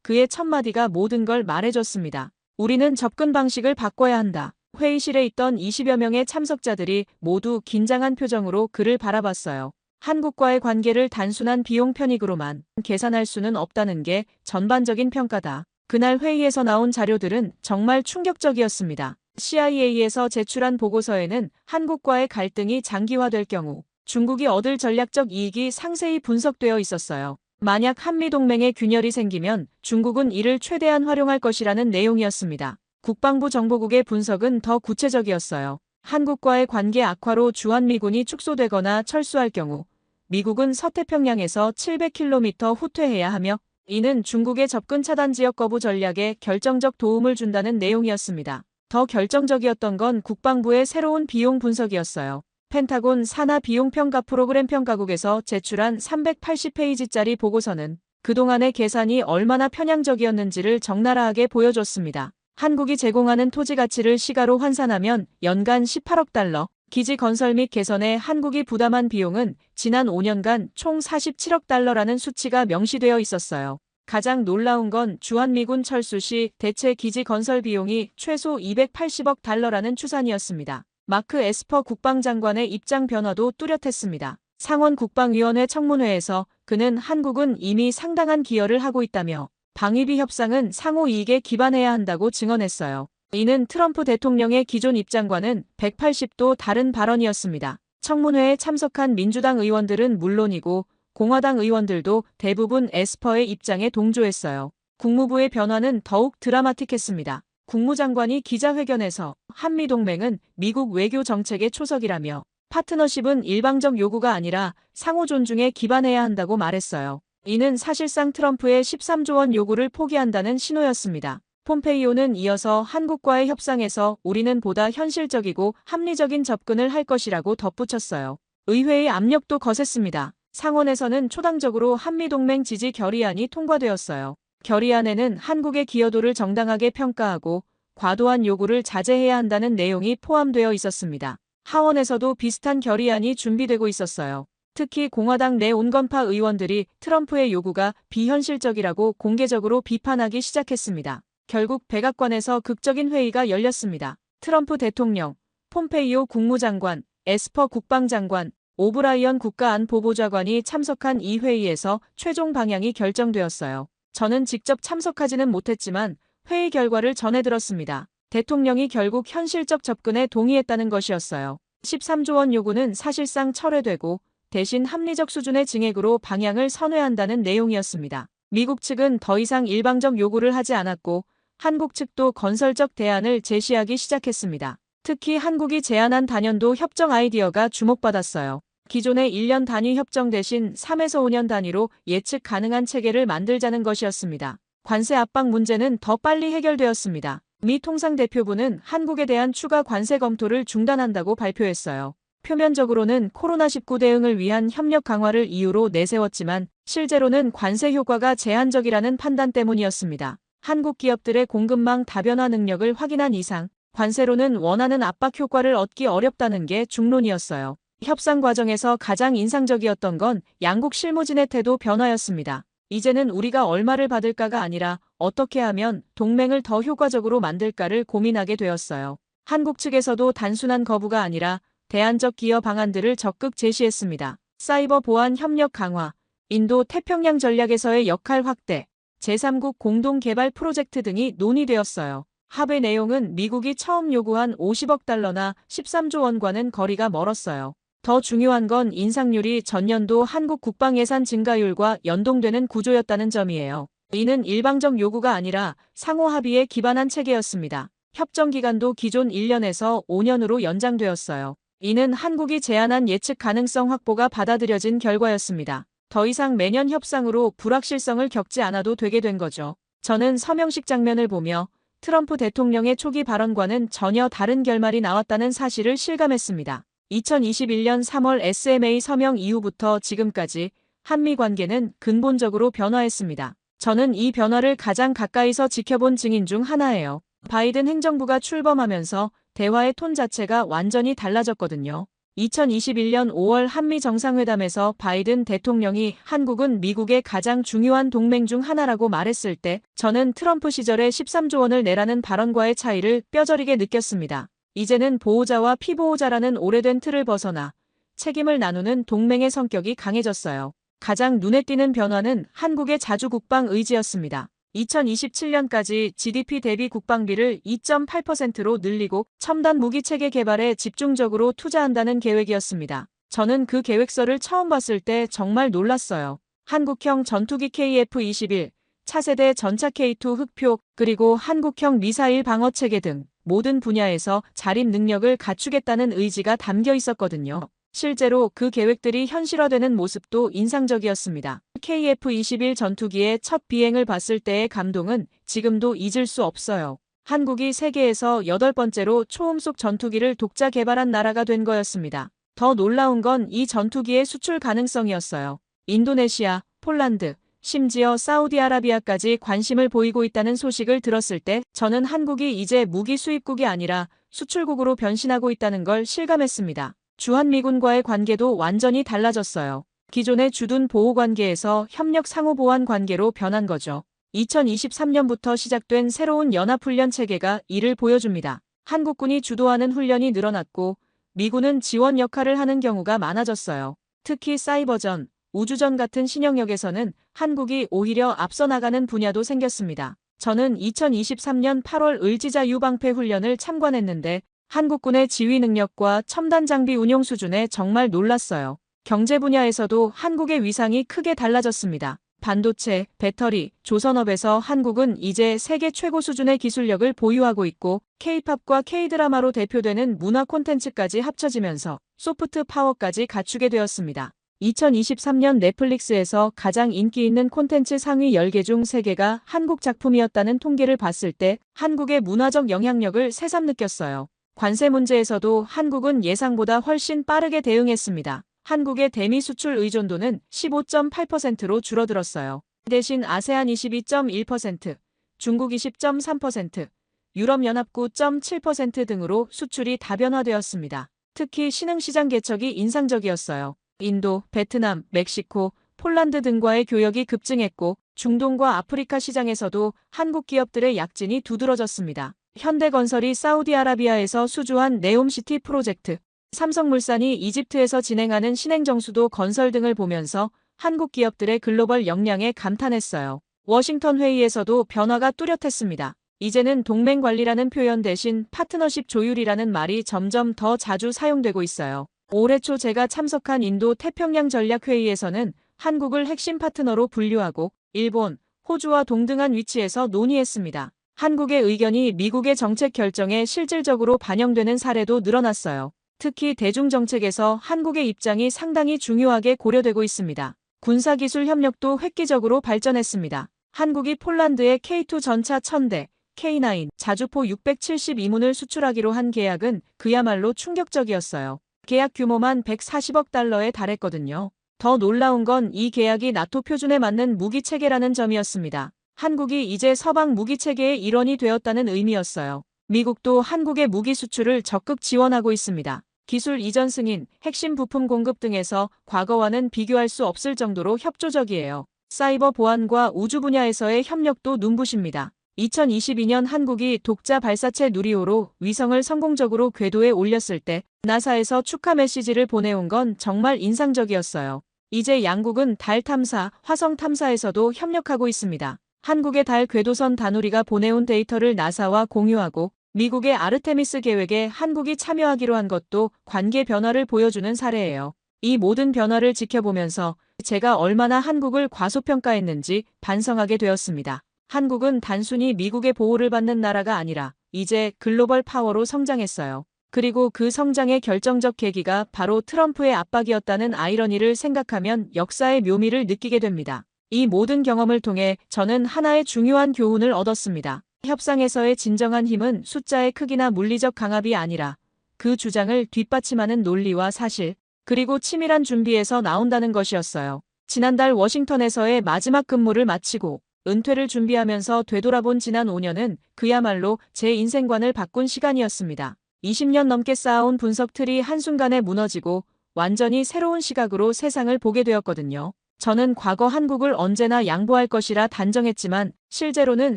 그의 첫마디가 모든 걸 말해줬습니다. 우리는 접근 방식을 바꿔야 한다. 회의실에 있던 20여 명의 참석자들이 모두 긴장한 표정으로 그를 바라봤어요. 한국과의 관계를 단순한 비용 편익으로만 계산할 수는 없다는 게 전반적인 평가다. 그날 회의에서 나온 자료들은 정말 충격적이었습니다. CIA에서 제출한 보고서에는 한국과의 갈등이 장기화될 경우 중국이 얻을 전략적 이익이 상세히 분석되어 있었어요. 만약 한미동맹에 균열이 생기면 중국은 이를 최대한 활용할 것이라는 내용이었습니다. 국방부 정보국의 분석은 더 구체적이었어요. 한국과의 관계 악화로 주한미군이 축소되거나 철수할 경우 미국은 서태평양에서 700km 후퇴해야 하며 이는 중국의 접근 차단 지역 거부 전략에 결정적 도움을 준다는 내용이었습니다. 더 결정적이었던 건 국방부의 새로운 비용 분석이었어요. 펜타곤 산하 비용 평가 프로그램 평가국에서 제출한 380페이지짜리 보고서는 그동안의 계산이 얼마나 편향적이었는지를 적나라하게 보여줬습니다. 한국이 제공하는 토지 가치를 시가로 환산하면 연간 18억 달러, 기지 건설 및 개선에 한국이 부담한 비용은 지난 5년간 총 47억 달러라는 수치가 명시되어 있었어요. 가장 놀라운 건 주한미군 철수 시 대체 기지 건설 비용이 최소 280억 달러라는 추산이었습니다. 마크 에스퍼 국방장관의 입장 변화도 뚜렷했습니다. 상원 국방위원회 청문회에서 그는 한국은 이미 상당한 기여를 하고 있다며 방위비 협상은 상호 이익에 기반해야 한다고 증언했어요. 이는 트럼프 대통령의 기존 입장과는 180도 다른 발언이었습니다. 청문회에 참석한 민주당 의원들은 물론이고 공화당 의원들도 대부분 에스퍼의 입장에 동조했어요. 국무부의 변화는 더욱 드라마틱했습니다. 국무장관이 기자회견에서 한미동맹은 미국 외교 정책의 초석이라며 파트너십은 일방적 요구가 아니라 상호 존중에 기반해야 한다고 말했어요. 이는 사실상 트럼프의 13조 원 요구를 포기한다는 신호였습니다. 폼페이오는 이어서 한국과의 협상에서 우리는 보다 현실적이고 합리적인 접근을 할 것이라고 덧붙였어요. 의회의 압력도 거셌습니다. 상원에서는 초당적으로 한미동맹 지지 결의안이 통과되었어요. 결의안에는 한국의 기여도를 정당하게 평가하고 과도한 요구를 자제해야 한다는 내용이 포함되어 있었습니다. 하원에서도 비슷한 결의안이 준비되고 있었어요. 특히 공화당 내 온건파 의원들이 트럼프의 요구가 비현실적이라고 공개적으로 비판하기 시작했습니다. 결국 백악관에서 극적인 회의가 열렸습니다. 트럼프 대통령, 폼페이오 국무장관, 에스퍼 국방장관, 오브라이언 국가안보보좌관이 참석한 이 회의에서 최종 방향이 결정되었어요. 저는 직접 참석하지는 못했지만 회의 결과를 전해 들었습니다. 대통령이 결국 현실적 접근에 동의했다는 것이었어요. 13조 원 요구는 사실상 철회되고 대신 합리적 수준의 증액으로 방향을 선회한다는 내용이었습니다. 미국 측은 더 이상 일방적 요구를 하지 않았고 한국 측도 건설적 대안을 제시하기 시작했습니다. 특히 한국이 제안한 단연도 협정 아이디어가 주목받았어요. 기존의 1년 단위 협정 대신 3에서 5년 단위로 예측 가능한 체계를 만들자는 것이었습니다. 관세 압박 문제는 더 빨리 해결되었습니다. 미 통상대표부는 한국에 대한 추가 관세 검토를 중단한다고 발표했어요. 표면적으로는 코로나19 대응을 위한 협력 강화를 이유로 내세웠지만 실제로는 관세 효과가 제한적이라는 판단 때문이었습니다. 한국 기업들의 공급망 다변화 능력을 확인한 이상 관세로는 원하는 압박 효과를 얻기 어렵다는 게 중론이었어요. 협상 과정에서 가장 인상적이었던 건 양국 실무진의 태도 변화였습니다. 이제는 우리가 얼마를 받을까가 아니라 어떻게 하면 동맹을 더 효과적으로 만들까를 고민하게 되었어요. 한국 측에서도 단순한 거부가 아니라 대안적 기여 방안들을 적극 제시했습니다. 사이버 보안 협력 강화, 인도 태평양 전략에서의 역할 확대, 제3국 공동 개발 프로젝트 등이 논의되었어요. 합의 내용은 미국이 처음 요구한 50억 달러나 13조 원과는 거리가 멀었어요. 더 중요한 건 인상률이 전년도 한국 국방 예산 증가율과 연동되는 구조였다는 점이에요. 이는 일방적 요구가 아니라 상호 합의에 기반한 체계였습니다. 협정 기간도 기존 1년에서 5년으로 연장되었어요. 이는 한국이 제안한 예측 가능성 확보가 받아들여진 결과였습니다. 더 이상 매년 협상으로 불확실성을 겪지 않아도 되게 된 거죠. 저는 서명식 장면을 보며 트럼프 대통령의 초기 발언과는 전혀 다른 결말이 나왔다는 사실을 실감했습니다. 2021년 3월 SMA 서명 이후부터 지금까지 한미 관계는 근본적으로 변화했습니다. 저는 이 변화를 가장 가까이서 지켜본 증인 중 하나예요. 바이든 행정부가 출범하면서 대화의 톤 자체가 완전히 달라졌거든요. 2021년 5월 한미 정상회담에서 바이든 대통령이 한국은 미국의 가장 중요한 동맹 중 하나라고 말했을 때 저는 트럼프 시절에 13조 원을 내라는 발언과의 차이를 뼈저리게 느꼈습니다. 이제는 보호자와 피보호자라는 오래된 틀을 벗어나 책임을 나누는 동맹의 성격이 강해졌어요. 가장 눈에 띄는 변화는 한국의 자주 국방 의지였습니다. 2027년까지 GDP 대비 국방비를 2.8%로 늘리고 첨단 무기 체계 개발에 집중적으로 투자한다는 계획이었습니다. 저는 그 계획서를 처음 봤을 때 정말 놀랐어요. 한국형 전투기 KF-21, 차세대 전차 K2 흑표, 그리고 한국형 미사일 방어 체계 등 모든 분야에서 자립 능력을 갖추겠다는 의지가 담겨 있었거든요. 실제로 그 계획들이 현실화되는 모습도 인상적이었습니다. KF-21 전투기의 첫 비행을 봤을 때의 감동은 지금도 잊을 수 없어요. 한국이 세계에서 8번째로 초음속 전투기를 독자 개발한 나라가 된 거였습니다. 더 놀라운 건 이 전투기의 수출 가능성이었어요. 인도네시아, 폴란드, 심지어 사우디아라비아까지 관심을 보이고 있다는 소식을 들었을 때 저는 한국이 이제 무기 수입국이 아니라 수출국으로 변신하고 있다는 걸 실감했습니다. 주한미군과의 관계도 완전히 달라졌어요. 기존의 주둔 보호 관계에서 협력 상호 보완 관계로 변한 거죠. 2023년부터 시작된 새로운 연합훈련 체계가 이를 보여줍니다. 한국군이 주도하는 훈련이 늘어났고 미군은 지원 역할을 하는 경우가 많아졌어요. 특히 사이버전, 우주전 같은 신영역에서는 한국이 오히려 앞서 나가는 분야도 생겼습니다. 저는 2023년 8월 을지자 유방패 훈련을 참관했는데 한국군의 지휘 능력과 첨단 장비 운용 수준에 정말 놀랐어요. 경제 분야에서도 한국의 위상이 크게 달라졌습니다. 반도체, 배터리, 조선업에서 한국은 이제 세계 최고 수준의 기술력을 보유하고 있고 K-팝과 K-드라마로 대표되는 문화 콘텐츠까지 합쳐지면서 소프트 파워까지 갖추게 되었습니다. 2023년 넷플릭스에서 가장 인기 있는 콘텐츠 상위 10개 중 3개가 한국 작품이었다는 통계를 봤을 때 한국의 문화적 영향력을 새삼 느꼈어요. 관세 문제에서도 한국은 예상보다 훨씬 빠르게 대응했습니다. 한국의 대미 수출 의존도는 15.8%로 줄어들었어요. 대신 아세안 22.1%, 중국 20.3%, 유럽연합 9.7% 등으로 수출이 다변화되었습니다. 특히 신흥시장 개척이 인상적이었어요. 인도, 베트남, 멕시코, 폴란드 등과의 교역이 급증했고 중동과 아프리카 시장에서도 한국 기업들의 약진이 두드러졌습니다. 현대건설이 사우디아라비아에서 수주한 네옴시티 프로젝트, 삼성물산이 이집트에서 진행하는 신행정수도 건설 등을 보면서 한국 기업들의 글로벌 역량에 감탄했어요. 워싱턴 회의에서도 변화가 뚜렷했습니다. 이제는 동맹 관리라는 표현 대신 파트너십 조율이라는 말이 점점 더 자주 사용되고 있어요. 올해 초 제가 참석한 인도 태평양 전략회의에서는 한국을 핵심 파트너로 분류하고 일본, 호주와 동등한 위치에서 논의했습니다. 한국의 의견이 미국의 정책 결정에 실질적으로 반영되는 사례도 늘어났어요. 특히 대중정책에서 한국의 입장이 상당히 중요하게 고려되고 있습니다. 군사기술 협력도 획기적으로 발전했습니다. 한국이 폴란드에 K2 전차 1000대, K9, 자주포 672문을 수출하기로 한 계약은 그야말로 충격적이었어요. 계약 규모만 140억 달러에 달했거든요. 더 놀라운 건 이 계약이 나토 표준에 맞는 무기체계라는 점이었습니다. 한국이 이제 서방 무기체계의 일원이 되었다는 의미였어요. 미국도 한국의 무기 수출을 적극 지원하고 있습니다. 기술 이전 승인, 핵심 부품 공급 등에서 과거와는 비교할 수 없을 정도로 협조적이에요. 사이버 보안과 우주 분야에서의 협력도 눈부십니다. 2022년 한국이 독자 발사체 누리호로 위성을 성공적으로 궤도에 올렸을 때 나사에서 축하 메시지를 보내온 건 정말 인상적이었어요. 이제 양국은 달 탐사, 화성 탐사에서도 협력하고 있습니다. 한국의 달 궤도선 다누리가 보내온 데이터를 나사와 공유하고 미국의 아르테미스 계획에 한국이 참여하기로 한 것도 관계 변화를 보여주는 사례예요. 이 모든 변화를 지켜보면서 제가 얼마나 한국을 과소평가했는지 반성하게 되었습니다. 한국은 단순히 미국의 보호를 받는 나라가 아니라 이제 글로벌 파워로 성장했어요. 그리고 그 성장의 결정적 계기가 바로 트럼프의 압박이었다는 아이러니를 생각하면 역사의 묘미를 느끼게 됩니다. 이 모든 경험을 통해 저는 하나의 중요한 교훈을 얻었습니다. 협상에서의 진정한 힘은 숫자의 크기나 물리적 강압이 아니라 그 주장을 뒷받침하는 논리와 사실, 그리고 치밀한 준비에서 나온다는 것이었어요. 지난달 워싱턴에서의 마지막 근무를 마치고 은퇴를 준비하면서 되돌아본 지난 5년은 그야말로 제 인생관을 바꾼 시간이었습니다. 20년 넘게 쌓아온 분석 틀이 한순간에 무너지고 완전히 새로운 시각으로 세상을 보게 되었거든요. 저는 과거 한국을 언제나 양보할 것이라 단정했지만 실제로는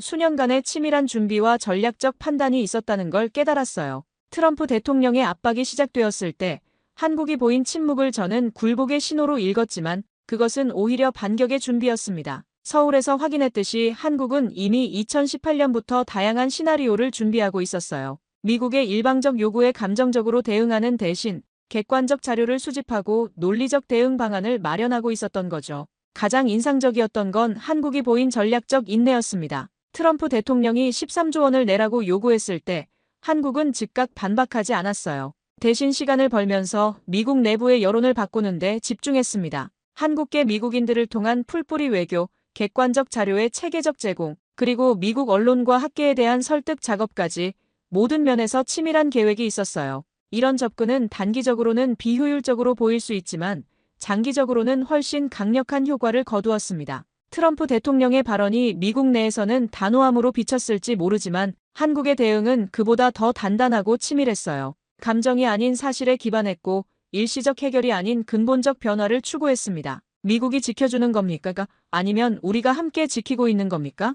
수년간의 치밀한 준비와 전략적 판단이 있었다는 걸 깨달았어요. 트럼프 대통령의 압박이 시작되었을 때 한국이 보인 침묵을 저는 굴복의 신호로 읽었지만 그것은 오히려 반격의 준비였습니다. 서울에서 확인했듯이 한국은 이미 2018년부터 다양한 시나리오를 준비하고 있었어요. 미국의 일방적 요구에 감정적으로 대응하는 대신 객관적 자료를 수집하고 논리적 대응 방안을 마련하고 있었던 거죠. 가장 인상적이었던 건 한국이 보인 전략적 인내였습니다. 트럼프 대통령이 13조 원을 내라고 요구했을 때 한국은 즉각 반박하지 않았어요. 대신 시간을 벌면서 미국 내부의 여론을 바꾸는데 집중했습니다. 한국계 미국인들을 통한 풀뿌리 외교, 객관적 자료의 체계적 제공, 그리고 미국 언론과 학계에 대한 설득 작업까지 모든 면에서 치밀한 계획이 있었어요. 이런 접근은 단기적으로는 비효율적으로 보일 수 있지만 장기적으로는 훨씬 강력한 효과를 거두었습니다. 트럼프 대통령의 발언이 미국 내에서는 단호함으로 비쳤을지 모르지만 한국의 대응은 그보다 더 단단하고 치밀했어요. 감정이 아닌 사실에 기반했고 일시적 해결이 아닌 근본적 변화를 추구했습니다. 미국이 지켜주는 겁니까? 아니면 우리가 함께 지키고 있는 겁니까?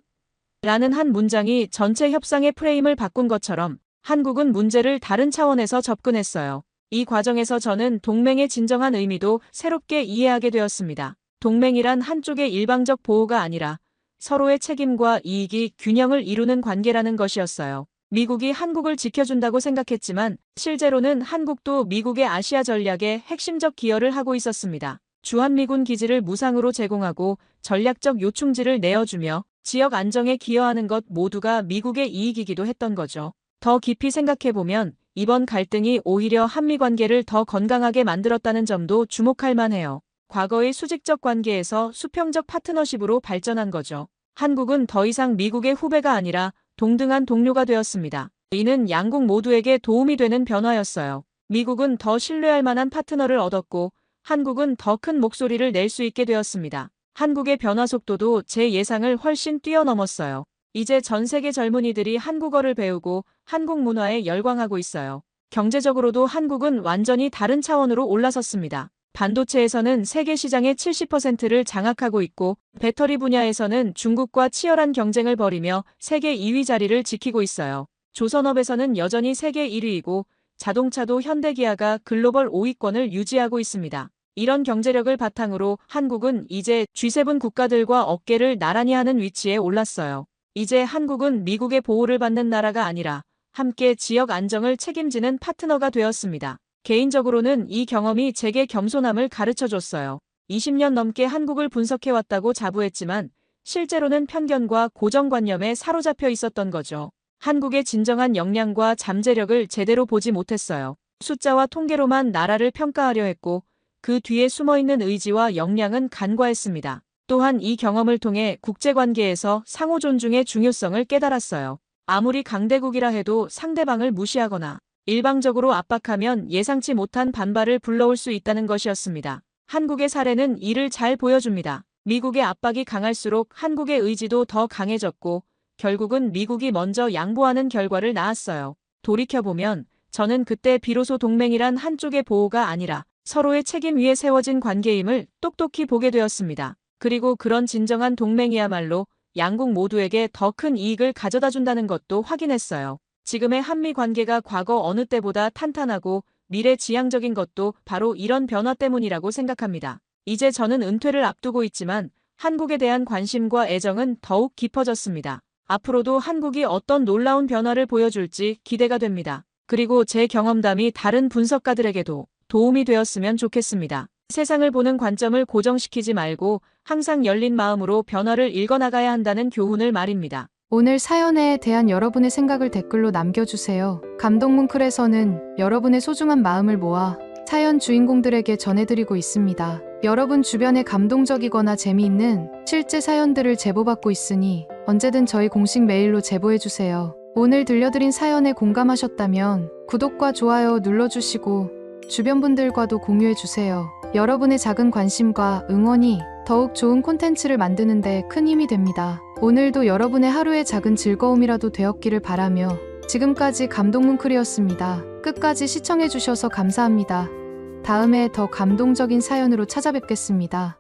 라는 한 문장이 전체 협상의 프레임을 바꾼 것처럼 한국은 문제를 다른 차원에서 접근했어요. 이 과정에서 저는 동맹의 진정한 의미도 새롭게 이해하게 되었습니다. 동맹이란 한쪽의 일방적 보호가 아니라 서로의 책임과 이익이 균형을 이루는 관계라는 것이었어요. 미국이 한국을 지켜준다고 생각했지만 실제로는 한국도 미국의 아시아 전략에 핵심적 기여를 하고 있었습니다. 주한미군 기지를 무상으로 제공하고 전략적 요충지를 내어주며 지역 안정에 기여하는 것 모두가 미국의 이익이기도 했던 거죠. 더 깊이 생각해보면 이번 갈등이 오히려 한미 관계를 더 건강하게 만들었다는 점도 주목할 만해요. 과거의 수직적 관계에서 수평적 파트너십으로 발전한 거죠. 한국은 더 이상 미국의 후배가 아니라 동등한 동료가 되었습니다. 이는 양국 모두에게 도움이 되는 변화였어요. 미국은 더 신뢰할 만한 파트너를 얻었고 한국은 더 큰 목소리를 낼 수 있게 되었습니다. 한국의 변화 속도도 제 예상을 훨씬 뛰어넘었어요. 이제 전 세계 젊은이들이 한국어를 배우고 한국 문화에 열광하고 있어요. 경제적으로도 한국은 완전히 다른 차원으로 올라섰습니다. 반도체에서는 세계 시장의 70%를 장악하고 있고 배터리 분야에서는 중국과 치열한 경쟁을 벌이며 세계 2위 자리를 지키고 있어요. 조선업에서는 여전히 세계 1위이고 자동차도 현대기아가 글로벌 5위권을 유지하고 있습니다. 이런 경제력을 바탕으로 한국은 이제 G7 국가들과 어깨를 나란히 하는 위치에 올랐어요. 이제 한국은 미국의 보호를 받는 나라가 아니라 함께 지역 안정을 책임지는 파트너가 되었습니다. 개인적으로는 이 경험이 제게 겸손함을 가르쳐줬어요. 20년 넘게 한국을 분석해왔다고 자부했지만 실제로는 편견과 고정관념에 사로잡혀 있었던 거죠. 한국의 진정한 역량과 잠재력을 제대로 보지 못했어요. 숫자와 통계로만 나라를 평가하려 했고 그 뒤에 숨어있는 의지와 역량은 간과했습니다. 또한 이 경험을 통해 국제관계에서 상호 존중의 중요성을 깨달았어요. 아무리 강대국이라 해도 상대방을 무시하거나 일방적으로 압박하면 예상치 못한 반발을 불러올 수 있다는 것이었습니다. 한국의 사례는 이를 잘 보여줍니다. 미국의 압박이 강할수록 한국의 의지도 더 강해졌고 결국은 미국이 먼저 양보하는 결과를 낳았어요. 돌이켜보면 저는 그때 비로소 동맹이란 한쪽의 보호가 아니라 서로의 책임 위에 세워진 관계임을 똑똑히 보게 되었습니다. 그리고 그런 진정한 동맹이야말로 양국 모두에게 더 큰 이익을 가져다 준다는 것도 확인했어요. 지금의 한미 관계가 과거 어느 때보다 탄탄하고 미래지향적인 것도 바로 이런 변화 때문이라고 생각합니다. 이제 저는 은퇴를 앞두고 있지만 한국에 대한 관심과 애정은 더욱 깊어졌습니다. 앞으로도 한국이 어떤 놀라운 변화를 보여줄지 기대가 됩니다. 그리고 제 경험담이 다른 분석가들에게도 도움이 되었으면 좋겠습니다. 세상을 보는 관점을 고정시키지 말고 항상 열린 마음으로 변화를 읽어나가야 한다는 교훈을 말입니다. 오늘 사연에 대한 여러분의 생각을 댓글로 남겨주세요. 감동뭉클에서는 여러분의 소중한 마음을 모아 사연 주인공들에게 전해드리고 있습니다. 여러분 주변에 감동적이거나 재미있는 실제 사연들을 제보받고 있으니 언제든 저희 공식 메일로 제보해주세요. 오늘 들려드린 사연에 공감하셨다면 구독과 좋아요 눌러주시고 주변 분들과도 공유해주세요. 여러분의 작은 관심과 응원이 더욱 좋은 콘텐츠를 만드는 데 큰 힘이 됩니다. 오늘도 여러분의 하루의 작은 즐거움이라도 되었기를 바라며 지금까지 감동뭉클이었습니다. 끝. 끝까지 시청해주셔서 감사합니다. 다음에 더 감동적인 사연으로 찾아뵙겠습니다.